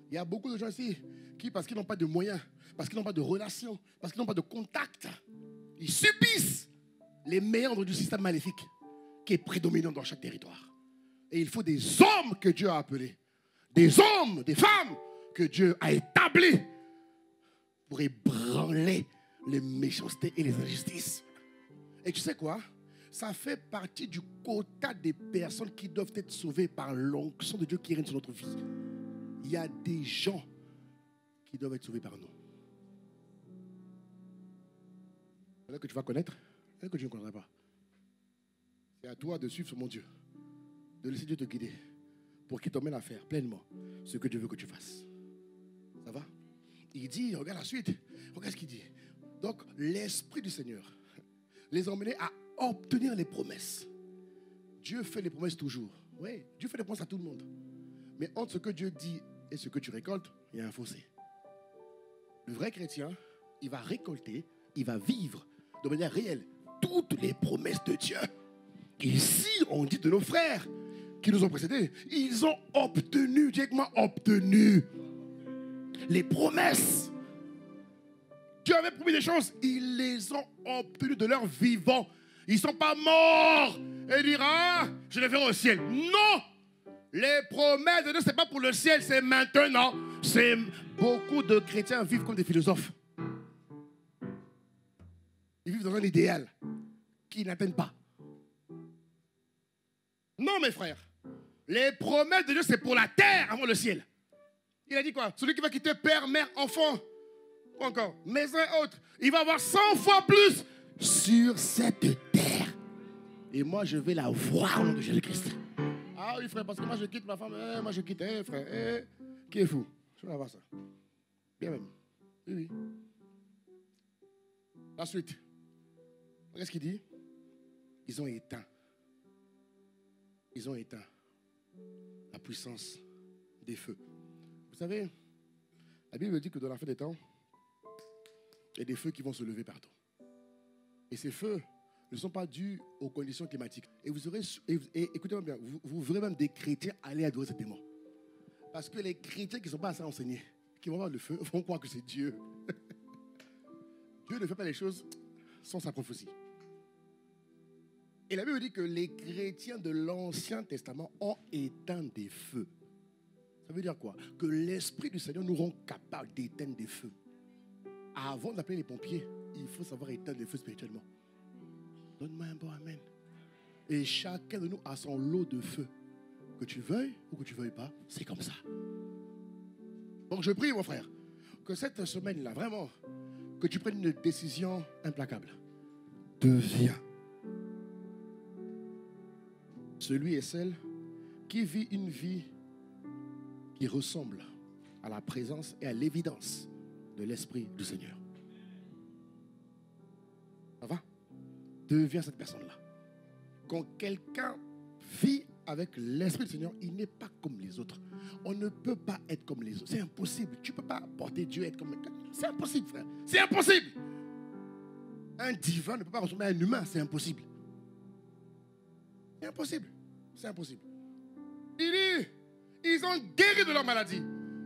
Il y a beaucoup de gens ici qui, parce qu'ils n'ont pas de moyens, parce qu'ils n'ont pas de relations, parce qu'ils n'ont pas de contact, ils subissent les méandres du système maléfique qui est prédominant dans chaque territoire. Et il faut des hommes que Dieu a appelés, des hommes, des femmes que Dieu a établis pour ébranler les méchancetés et les injustices. Et tu sais quoi? Ça fait partie du quota des personnes qui doivent être sauvées par l'onction de Dieu qui règne sur notre vie. Il y a des gens qui doivent être sauvés par nous. C'est là que tu vas connaître, c'est là que tu ne connaîtras pas. C'est à toi de suivre sur mon Dieu, de laisser Dieu te guider pour qu'il t'emmène à faire pleinement ce que Dieu veut que tu fasses. Ça va? Il dit, regarde la suite, regarde ce qu'il dit. Donc, l'Esprit du Seigneur les a emmenés à obtenir les promesses. Dieu fait les promesses toujours. Oui, Dieu fait les promesses à tout le monde. Mais entre ce que Dieu dit et ce que tu récoltes, il y a un fossé. Le vrai chrétien, il va récolter, il va vivre de manière réelle toutes les promesses de Dieu. Ici, on dit de nos frères, qui nous ont précédés, ils ont obtenu, directement obtenu les promesses. Dieu avait promis des choses, ils les ont obtenues de leur vivant. Ils ne sont pas morts et dire ah, je les verrai au ciel. Non! Les promesses de Dieu, ce n'est pas pour le ciel, c'est maintenant. C'est beaucoup de chrétiens vivent comme des philosophes. Ils vivent dans un idéal qu'ils n'atteignent pas. Non, mes frères. Les promesses de Dieu, c'est pour la terre avant le ciel. Il a dit quoi? Celui qui va quitter père, mère, enfant, ou encore maison et autres, il va avoir 100 fois plus sur cette terre. Et moi, je vais la voir au nom de Jésus-Christ. Ah oui, frère, parce que moi, je quitte ma femme. Moi, je quitte, frère. Qui est fou? Je vais avoir ça. Bien même. Oui, oui. La suite. Qu'est-ce qu'il dit? Ils ont éteint la puissance des feux. Vous savez, la Bible dit que dans la fin des temps, il y a des feux qui vont se lever partout. Et ces feux ne sont pas dus aux conditions climatiques. Et vous aurez, écoutez-moi bien, vous verrez même des chrétiens aller adorer ces démons. Parce que les chrétiens qui ne sont pas assez enseignés, qui vont voir le feu, vont croire que c'est Dieu. Dieu ne fait pas les choses sans sa prophétie. Et la Bible dit que les chrétiens de l'Ancien Testament ont éteint des feux. Ça veut dire quoi? Que l'Esprit du Seigneur nous rend capables d'éteindre des feux. Avant d'appeler les pompiers, il faut savoir éteindre des feux spirituellement. Donne-moi un bon amen. Et chacun de nous a son lot de feu. Que tu veuilles ou que tu ne veuilles pas, c'est comme ça. Donc je prie, mon frère, que cette semaine-là, vraiment, que tu prennes une décision implacable. Deviens celui et celle qui vit une vie qui ressemble à la présence et à l'évidence de l'Esprit du Seigneur. Ça va? Deviens cette personne-là. Quand quelqu'un vit avec l'Esprit du Seigneur, il n'est pas comme les autres. On ne peut pas être comme les autres. C'est impossible. Tu ne peux pas porter Dieu et être comme quelqu'un. C'est impossible, frère. C'est impossible. Un divin ne peut pas ressembler à un humain. C'est impossible. C'est impossible. C'est impossible. Il dit, ils ont guéri de leur maladie.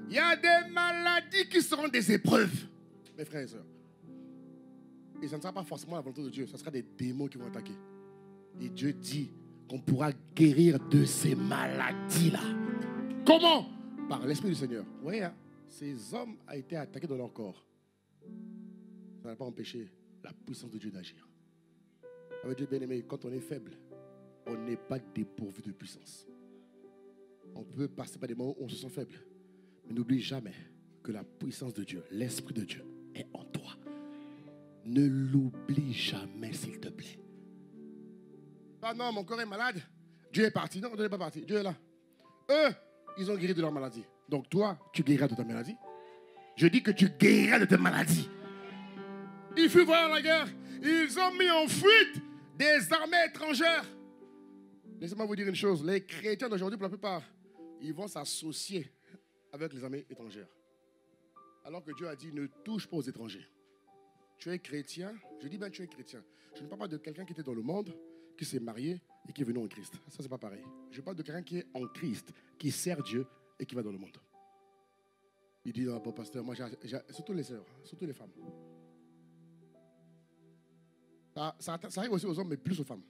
Il y a des maladies qui seront des épreuves, mes frères et sœurs. Et ça ne sera pas forcément la volonté de Dieu. Ce sera des démons qui vont attaquer. Et Dieu dit qu'on pourra guérir de ces maladies-là. Comment? Par l'Esprit du Seigneur. Vous voyez, hein? Ces hommes ont été attaqués dans leur corps. Ça n'a pas empêché la puissance de Dieu d'agir. Avec Dieu bien-aimé, quand on est faible, on n'est pas dépourvu de puissance. On peut passer par des moments où on se sent faible. Mais n'oublie jamais que la puissance de Dieu, l'Esprit de Dieu est en toi. Ne l'oublie jamais, s'il te plaît. Ah non, mon corps est malade. Dieu est parti. Non, Dieu n'est pas parti. Dieu est là. Eux, ils ont guéri de leur maladie. Donc toi, tu guériras de ta maladie. Je dis que tu guériras de ta maladie. Il fut voir la guerre. Ils ont mis en fuite des armées étrangères. Laissez-moi vous dire une chose. Les chrétiens d'aujourd'hui, pour la plupart, ils vont s'associer avec les armées étrangères. Alors que Dieu a dit, ne touche pas aux étrangers. Tu es chrétien. Je dis bien tu es chrétien. Je ne parle pas de quelqu'un qui était dans le monde, qui s'est marié et qui est venu en Christ. Ça, c'est pas pareil. Je parle de quelqu'un qui est en Christ, qui sert Dieu et qui va dans le monde. Il dit, non, pasteur, moi, surtout les sœurs, surtout les femmes. Ça arrive aussi aux hommes, mais plus aux femmes.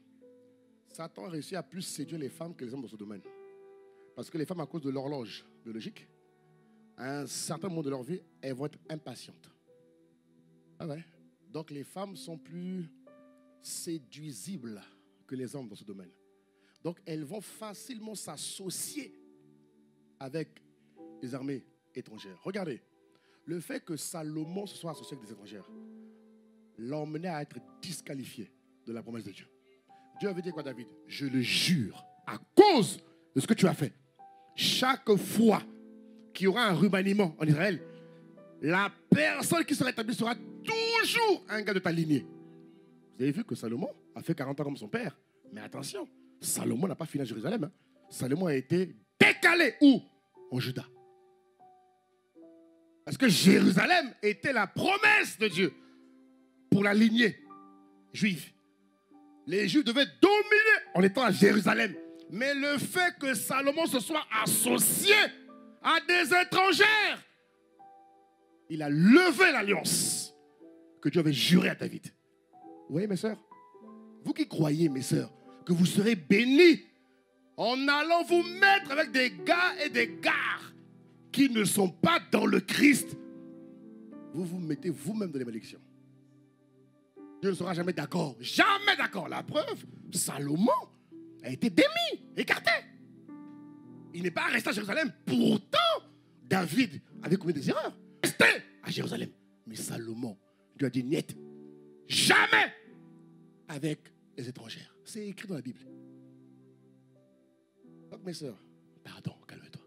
Satan a réussi à plus séduire les femmes que les hommes dans ce domaine. Parce que les femmes, à cause de l'horloge biologique, à un certain moment de leur vie, elles vont être impatientes. Ah ouais. Donc les femmes sont plus séduisibles que les hommes dans ce domaine. Donc elles vont facilement s'associer avec les armées étrangères. Regardez, le fait que Salomon se soit associé avec des étrangères l'emmenait à être disqualifié de la promesse de Dieu. Dieu avait dit quoi, David? Je le jure, à cause de ce que tu as fait, chaque fois qu'il y aura un remaniement en Israël, la personne qui sera établie sera toujours un gars de ta lignée. Vous avez vu que Salomon a fait 40 ans comme son père. Mais attention, Salomon n'a pas fini à Jérusalem. Hein. Salomon a été décalé où? En Juda. Parce que Jérusalem était la promesse de Dieu pour la lignée juive. Les Juifs devaient dominer en étant à Jérusalem. Mais le fait que Salomon se soit associé à des étrangères, il a levé l'alliance que Dieu avait jurée à David. Vous voyez, mes sœurs? Vous qui croyez, mes sœurs, que vous serez bénis en allant vous mettre avec des gars et des gares qui ne sont pas dans le Christ, vous vous mettez vous-même dans les malédictions. Dieu ne sera jamais d'accord. Jamais d'accord. La preuve, Salomon a été démis, écarté. Il n'est pas resté à Jérusalem. Pourtant, David avait commis des erreurs. Resté à Jérusalem. Mais Salomon, Dieu a dit niet. Jamais avec les étrangères. C'est écrit dans la Bible. Donc mes sœurs, pardon, calme-toi.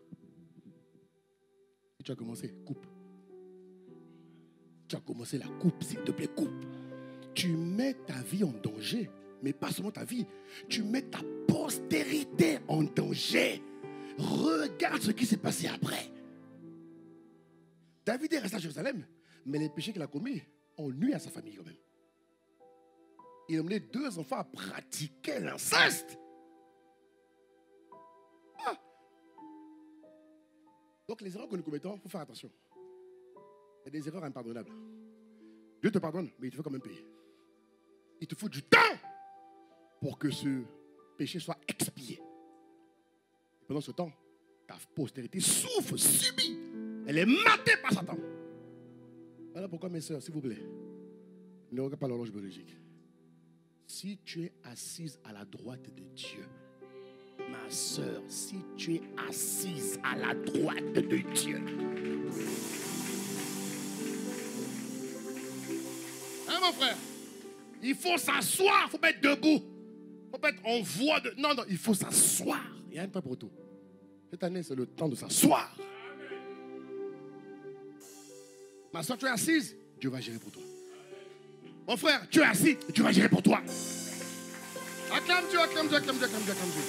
Si tu as commencé, coupe. Tu as commencé la coupe, s'il te plaît, coupe. Tu mets ta vie en danger, mais pas seulement ta vie. Tu mets ta postérité en danger. Regarde ce qui s'est passé après. David est resté à Jérusalem, mais les péchés qu'il a commis ont nui à sa famille quand même. Il a mené 2 enfants à pratiquer l'inceste. Ah. Donc les erreurs que nous commettons, il faut faire attention. Il y a des erreurs impardonnables. Dieu te pardonne, mais il te faut quand même payer. Il te faut du temps pour que ce péché soit expié. Et pendant ce temps, ta postérité souffre, subit. Elle est matée par Satan. Voilà pourquoi, mes sœurs, s'il vous plaît, ne regarde pas l'horloge biologique. Si tu es assise à la droite de Dieu, ma sœur, si tu es assise à la droite de Dieu, hein, mon frère? Il faut s'asseoir, il ne faut pas être debout. Il ne faut pas être en voie de... Non, non, il faut s'asseoir. Il y a un temps pour tout. Cette année, c'est le temps de s'asseoir. Ma soeur, tu es assise, Dieu va gérer pour toi. Mon frère, tu es assis, Dieu va gérer pour toi. Acclame Dieu, acclame Dieu, acclame Dieu, acclame Dieu, acclame Dieu.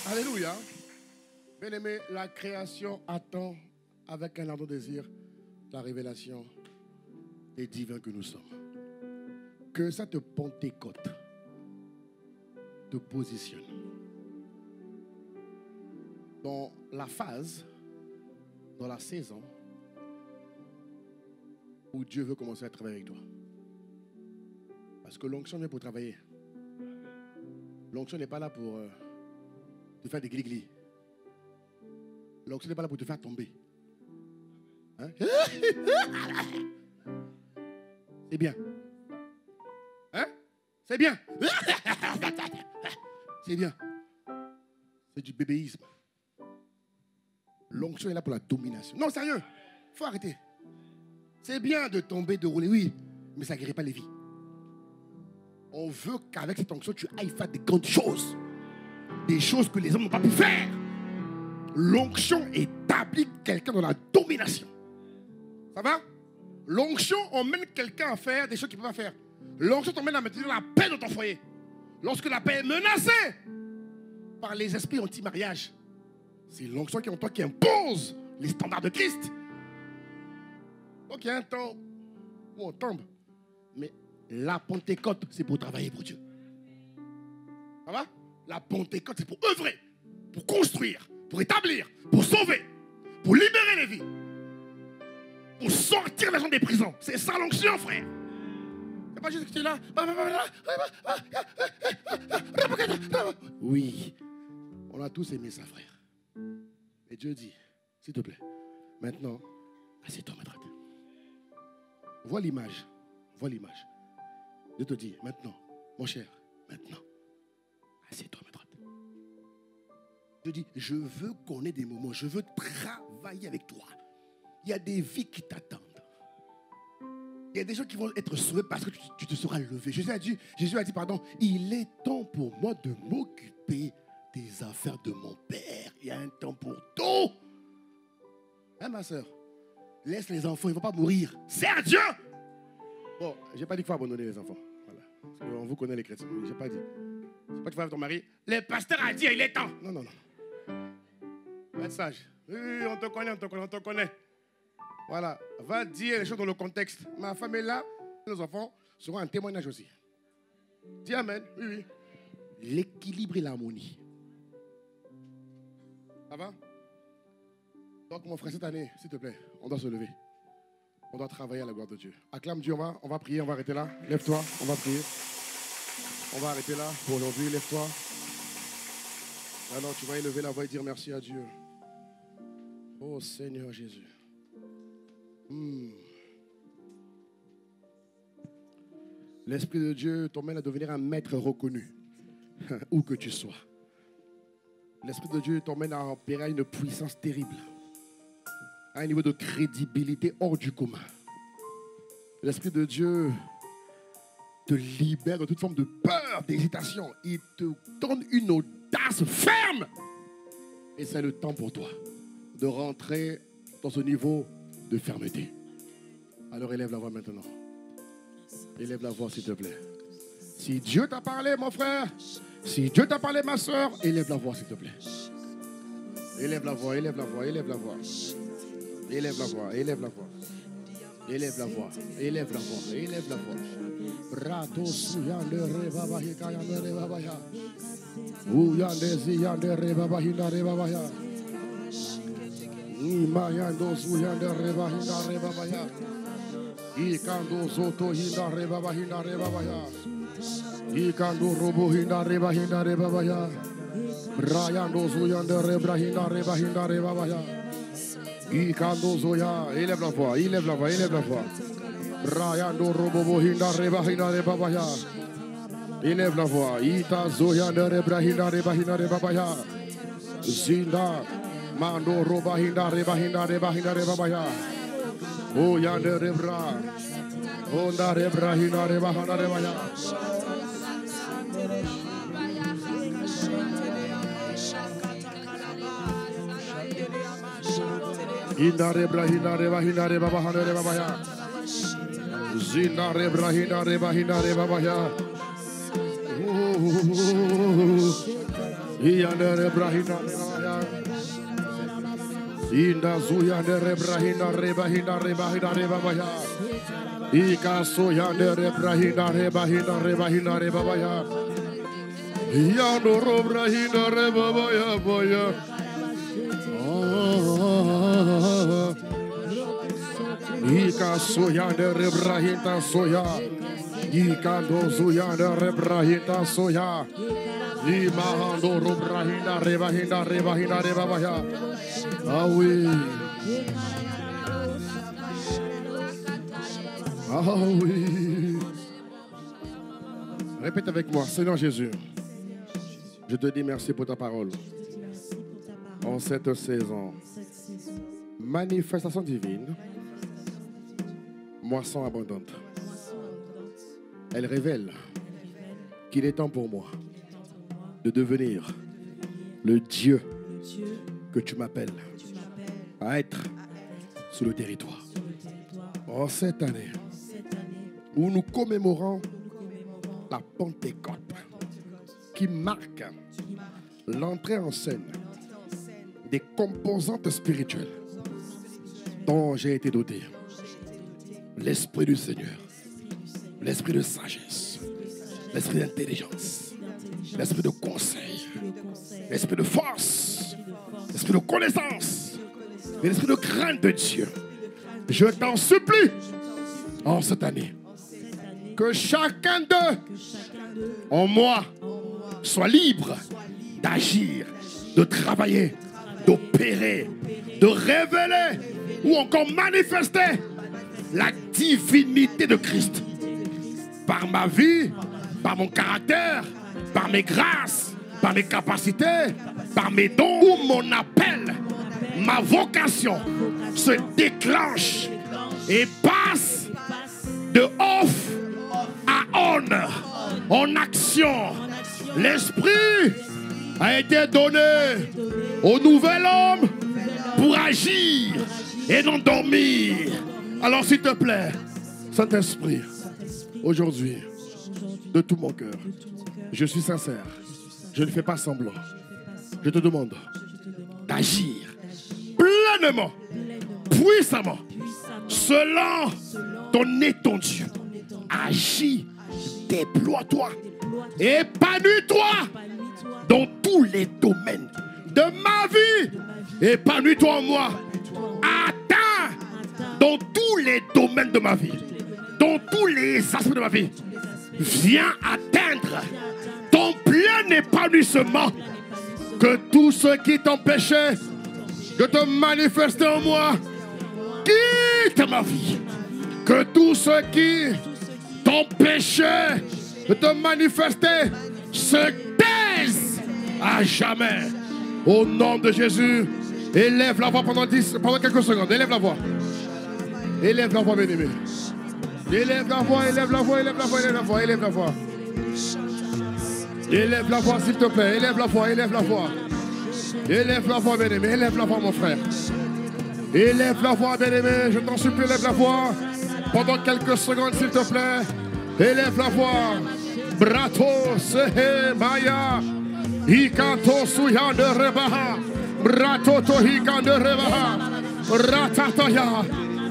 Alléluia. Bien-aimé, la création attend avec un ardent désir la révélation des divins que nous sommes. Que cette Pentecôte te positionne dans la phase, dans la saison où Dieu veut commencer à travailler avec toi. Parce que l'onction vient pour travailler. L'onction n'est pas là pour te faire des glis-glis. L'onction n'est pas là pour te faire tomber. Hein? C'est bien. Hein? C'est bien. C'est bien. C'est du bébéisme. L'onction est là pour la domination. Non, sérieux. Il faut arrêter. C'est bien de tomber, de rouler, oui, mais ça ne guérit pas les vies. On veut qu'avec cette onction, tu ailles faire des grandes choses. Des choses que les hommes n'ont pas pu faire. L'onction établit quelqu'un dans la domination. Ça va? L'onction emmène quelqu'un à faire des choses qu'il ne peut pas faire. L'onction t'emmène à maintenir la paix dans ton foyer. Lorsque la paix est menacée par les esprits anti-mariage, c'est l'onction qui est en toi qui impose les standards de Christ. Donc il y a un temps où on tombe. Mais la Pentecôte, c'est pour travailler pour Dieu. Ça va? La Pentecôte, c'est pour œuvrer, pour construire, pour établir, pour sauver, pour libérer les vies, pour sortir les gens des prisons. C'est ça l'onction, frère. C'est pas juste que tu es là. Oui, on a tous aimé ça, frère. Et Dieu dit, s'il te plaît, maintenant, assieds-toi à ma droite. Vois l'image. Vois l'image. Dieu te dit, maintenant, mon cher, maintenant, assieds-toi à ma droite. Dieu dit, je veux qu'on ait des moments, je veux travailler avec toi. Il y a des vies qui t'attendent. Il y a des gens qui vont être sauvés parce que tu te seras levé. Jésus a dit, pardon, il est temps pour moi de m'occuper des affaires de mon Père. Il y a un temps pour tout. Hein, ma soeur? Laisse les enfants, ils ne vont pas mourir. Sers Dieu. Bon, je n'ai pas dit qu'il faut abandonner les enfants. Voilà. Parce qu'on vous connaît les chrétiens. Je n'ai pas dit. Je n'ai pas dit qu'il faut avec ton mari. Le pasteur a dit, il est temps. Non, non, non. Va être sage. Oui, on te connaît, on te connaît, on te connaît. Voilà. Va dire les choses dans le contexte. Ma femme est là. Nos enfants seront un témoignage aussi. Dis amen. Oui, oui. L'équilibre et l'harmonie. Ça va? Donc, mon frère, cette année, s'il te plaît, on doit se lever. On doit travailler à la gloire de Dieu. Acclame Dieu, on va prier, on va arrêter là. Lève-toi, on va prier. On va arrêter là pour aujourd'hui. Lève-toi. Alors, tu vas élever la voix et dire merci à Dieu. Oh Seigneur Jésus. L'Esprit de Dieu t'emmène à devenir un maître reconnu, où que tu sois. L'Esprit de Dieu t'emmène à opérer à une puissance terrible, à un niveau de crédibilité hors du commun. L'Esprit de Dieu te libère de toute forme de peur, d'hésitation. Il te donne une audace ferme. Et c'est le temps pour toi de rentrer dans ce niveau de fermeté. Alors élève la voix maintenant. Élève la voix s'il te plaît. Si Dieu t'a parlé mon frère, si Dieu t'a parlé ma soeur, élève la voix s'il te plaît. Élève la voix, élève la voix, élève la voix. Élève la voix, élève la voix. Élève la voix, élève la voix, élève la voix. Ratos yande reba bahika yande reba baya. U yande zi yande reba bahina reba baya. Ima yando zu yande reba hina reba baya. Ikando zoto hina reba bahina reba baya. Ikando robo hina reba baya. Rayando zu yande reba hina reba baya. Ikando zoya, élève la voix, élève la voix, élève la voix. Rayando robo hina reba baya. Élève la voix. Ita zoya de reba baya. Zinda mando roba hina reba baya. O yande rebra. Onda rebra hina reba baya. Inda rebra hina reba baya. Zinda rebra hina reba baya. Yanda rebra hina baya. Inda zuya rebra hina reba baya. Ika so yanda rebra hina reba baya. Yando rebra hina reba baya. Ika soya de rebrahita soya. Ika do soya de rebrahita soya. Imahando rebrahina reba baya. Ah oui. Ah oui. Répète avec moi, Seigneur Jésus. Je te dis merci pour ta parole. En cette saison, manifestation divine, moisson abondante. Elle révèle qu'il est temps pour moi de devenir le Dieu que tu m'appelles à être sur le territoire. En cette année où nous commémorons la Pentecôte qui marque l'entrée en scène des composantes spirituelles dont j'ai été doté. L'Esprit du Seigneur, l'Esprit de sagesse, l'Esprit d'intelligence, l'Esprit de conseil, l'Esprit de force, l'Esprit de connaissance et l'Esprit de crainte de Dieu. Je t'en supplie en cette année que chacun d'eux en moi soit libre d'agir, de travailler, d'opérer, de révéler ou encore manifester la divinité de Christ par ma vie, par mon caractère, par mes grâces, par mes capacités, par mes dons ou mon appel. Ma vocation se déclenche et passe de off à on, en action. L'esprit a été donné au nouvel homme pour agir et non dormir. Alors s'il te plaît, Saint-Esprit, aujourd'hui, de tout mon cœur, je suis sincère, je ne fais pas semblant. Je te demande d'agir pleinement, puissamment, selon ton étendue. Agis, déploie-toi Épanouis-toi dans tous les domaines de ma vie. Épanouis-toi en moi. Atteins dans tous les domaines de ma vie. Dans tous les aspects de ma vie. Viens atteindre ton plein épanouissement. Que tout ce qui t'empêchait de te manifester en moi quitte ma vie. Que tout ce qui t'empêchait de te manifester se taise à jamais. Au nom de Jésus, élève la voix pendant quelques secondes. Élève la voix. Élève la voix, bien-aimé. Élève la voix, élève la voix, élève la voix, élève la voix, élève la voix. Élève la voix, s'il te plaît. Élève la voix, élève la voix. Élève la voix, bien-aimé. Élève la voix, mon frère. Élève la voix, bien-aimé. Je t'en supplie, élève la voix. Pendant quelques secondes, s'il te plaît. Élève la voix. Brato, sehe, maya. Hikato, suya, de rebaha. Brato, tohika, de rebaha. Ratataya.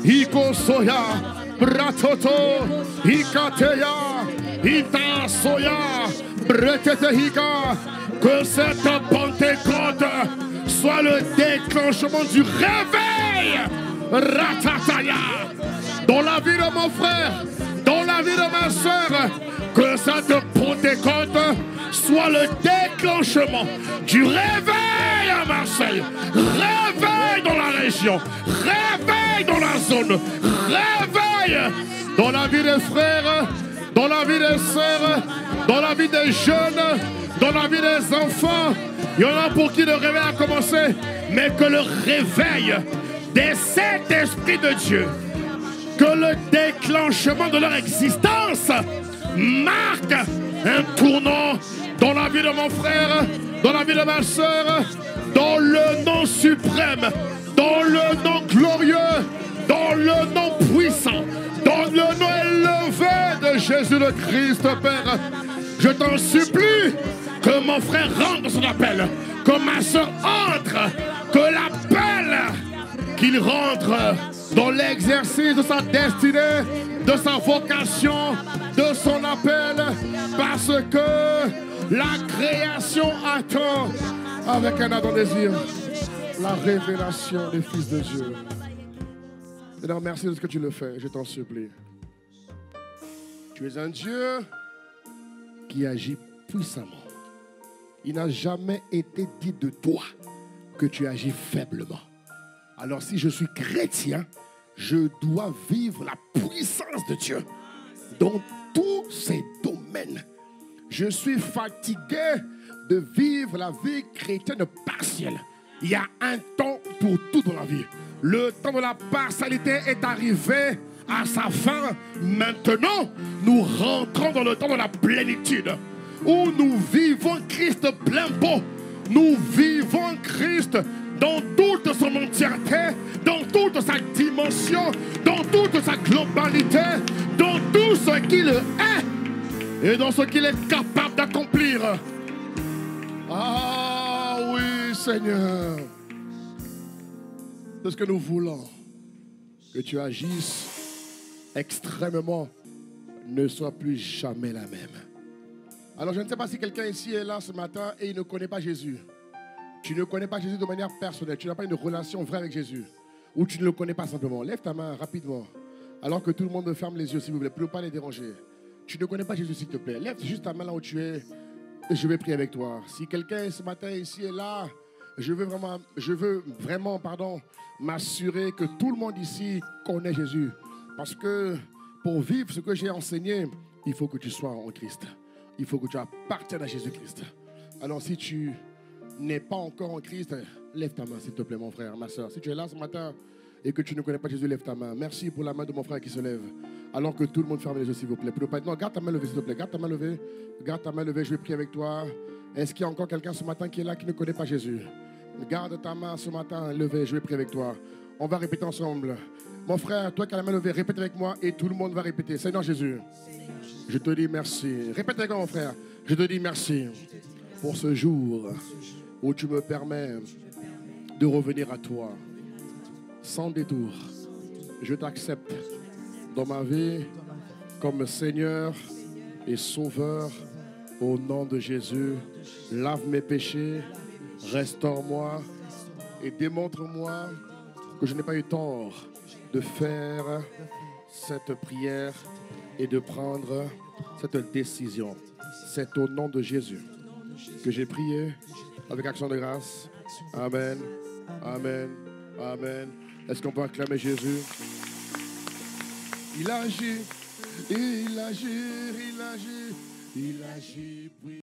Hiko, soya. Bratoto. Hikateya. Hita, soya. Bretetehika. Que cette Pentecôte soit le déclenchement du réveil. Ratataya. Dans la vie de mon frère, dans la vie de ma soeur, que cette Pentecôte soit le déclenchement du réveil à Marseille, réveil dans la région, réveil dans la zone, réveil dans la vie des frères, dans la vie des sœurs, dans la vie des jeunes, dans la vie des enfants. Il y en a pour qui le réveil a commencé, mais que le réveil des Saint-Esprit de Dieu, que le déclenchement de leur existence marque un tournant dans la vie de mon frère, dans la vie de ma soeur, dans le nom suprême, dans le nom glorieux, dans le nom puissant, dans le nom élevé de Jésus le Christ, Père. Je t'en supplie que mon frère rentre dans son appel, que ma soeur entre, que l'appel, qu'il rentre dans l'exercice de sa destinée, de sa vocation, de son appel, parce que la création attend avec un ardent désir la révélation des fils de Dieu. Seigneur, merci de ce que tu le fais, je t'en supplie. Tu es un Dieu qui agit puissamment. Il n'a jamais été dit de toi que tu agis faiblement. Alors si je suis chrétien, je dois vivre la puissance de Dieu dans tous ces domaines. Je suis fatigué de vivre la vie chrétienne partielle. Il y a un temps pour tout dans la vie. Le temps de la partialité est arrivé à sa fin. Maintenant, nous rentrons dans le temps de la plénitude, où nous vivons Christ plein pot. Nous vivons Christ dans toute son entièreté, dans toute sa dimension, dans toute sa globalité, dans tout ce qu'il est et dans ce qu'il est capable d'accomplir. Ah oui, Seigneur. C'est ce que nous voulons. Que tu agisses extrêmement, ne sois plus jamais la même. Alors je ne sais pas si quelqu'un ici est là ce matin et il ne connaît pas Jésus. Tu ne connais pas Jésus de manière personnelle. Tu n'as pas une relation vraie avec Jésus. Ou tu ne le connais pas simplement. Lève ta main rapidement. Alors que tout le monde me ferme les yeux, s'il vous plaît. Pour ne pas les déranger. Tu ne connais pas Jésus, s'il te plaît. Lève juste ta main là où tu es. Et je vais prier avec toi. Si quelqu'un ce matin ici est là, je veux vraiment m'assurer que tout le monde ici connaît Jésus. Parce que pour vivre ce que j'ai enseigné, il faut que tu sois en Christ. Il faut que tu appartiennes à Jésus-Christ. Alors si tu n'es pas encore en Christ, lève ta main s'il te plaît mon frère, ma soeur. Si tu es là ce matin et que tu ne connais pas Jésus, lève ta main. Merci pour la main de mon frère qui se lève. Alors que tout le monde ferme les yeux s'il vous plaît. Non, garde ta main levée s'il te plaît. Garde ta main levée. Garde ta main levée, je vais prier avec toi. Est-ce qu'il y a encore quelqu'un ce matin qui est là qui ne connaît pas Jésus? Garde ta main ce matin levée, je vais prier avec toi. On va répéter ensemble. Mon frère, toi qui as la main levée, répète avec moi et tout le monde va répéter. Seigneur Jésus, je te dis merci. Répète avec moi mon frère. Je te dis merci pour ce jour où tu me permets de revenir à toi sans détour. Je t'accepte dans ma vie comme Seigneur et Sauveur Au nom de Jésus, lave mes péchés, restaure-moi et démontre-moi que je n'ai pas eu tort de faire cette prière et de prendre cette décision. C'est au nom de Jésus que j'ai prié avec action de grâce. Amen, amen, amen. Est-ce qu'on peut acclamer Jésus? Il agit, il agit, il agit, il agit.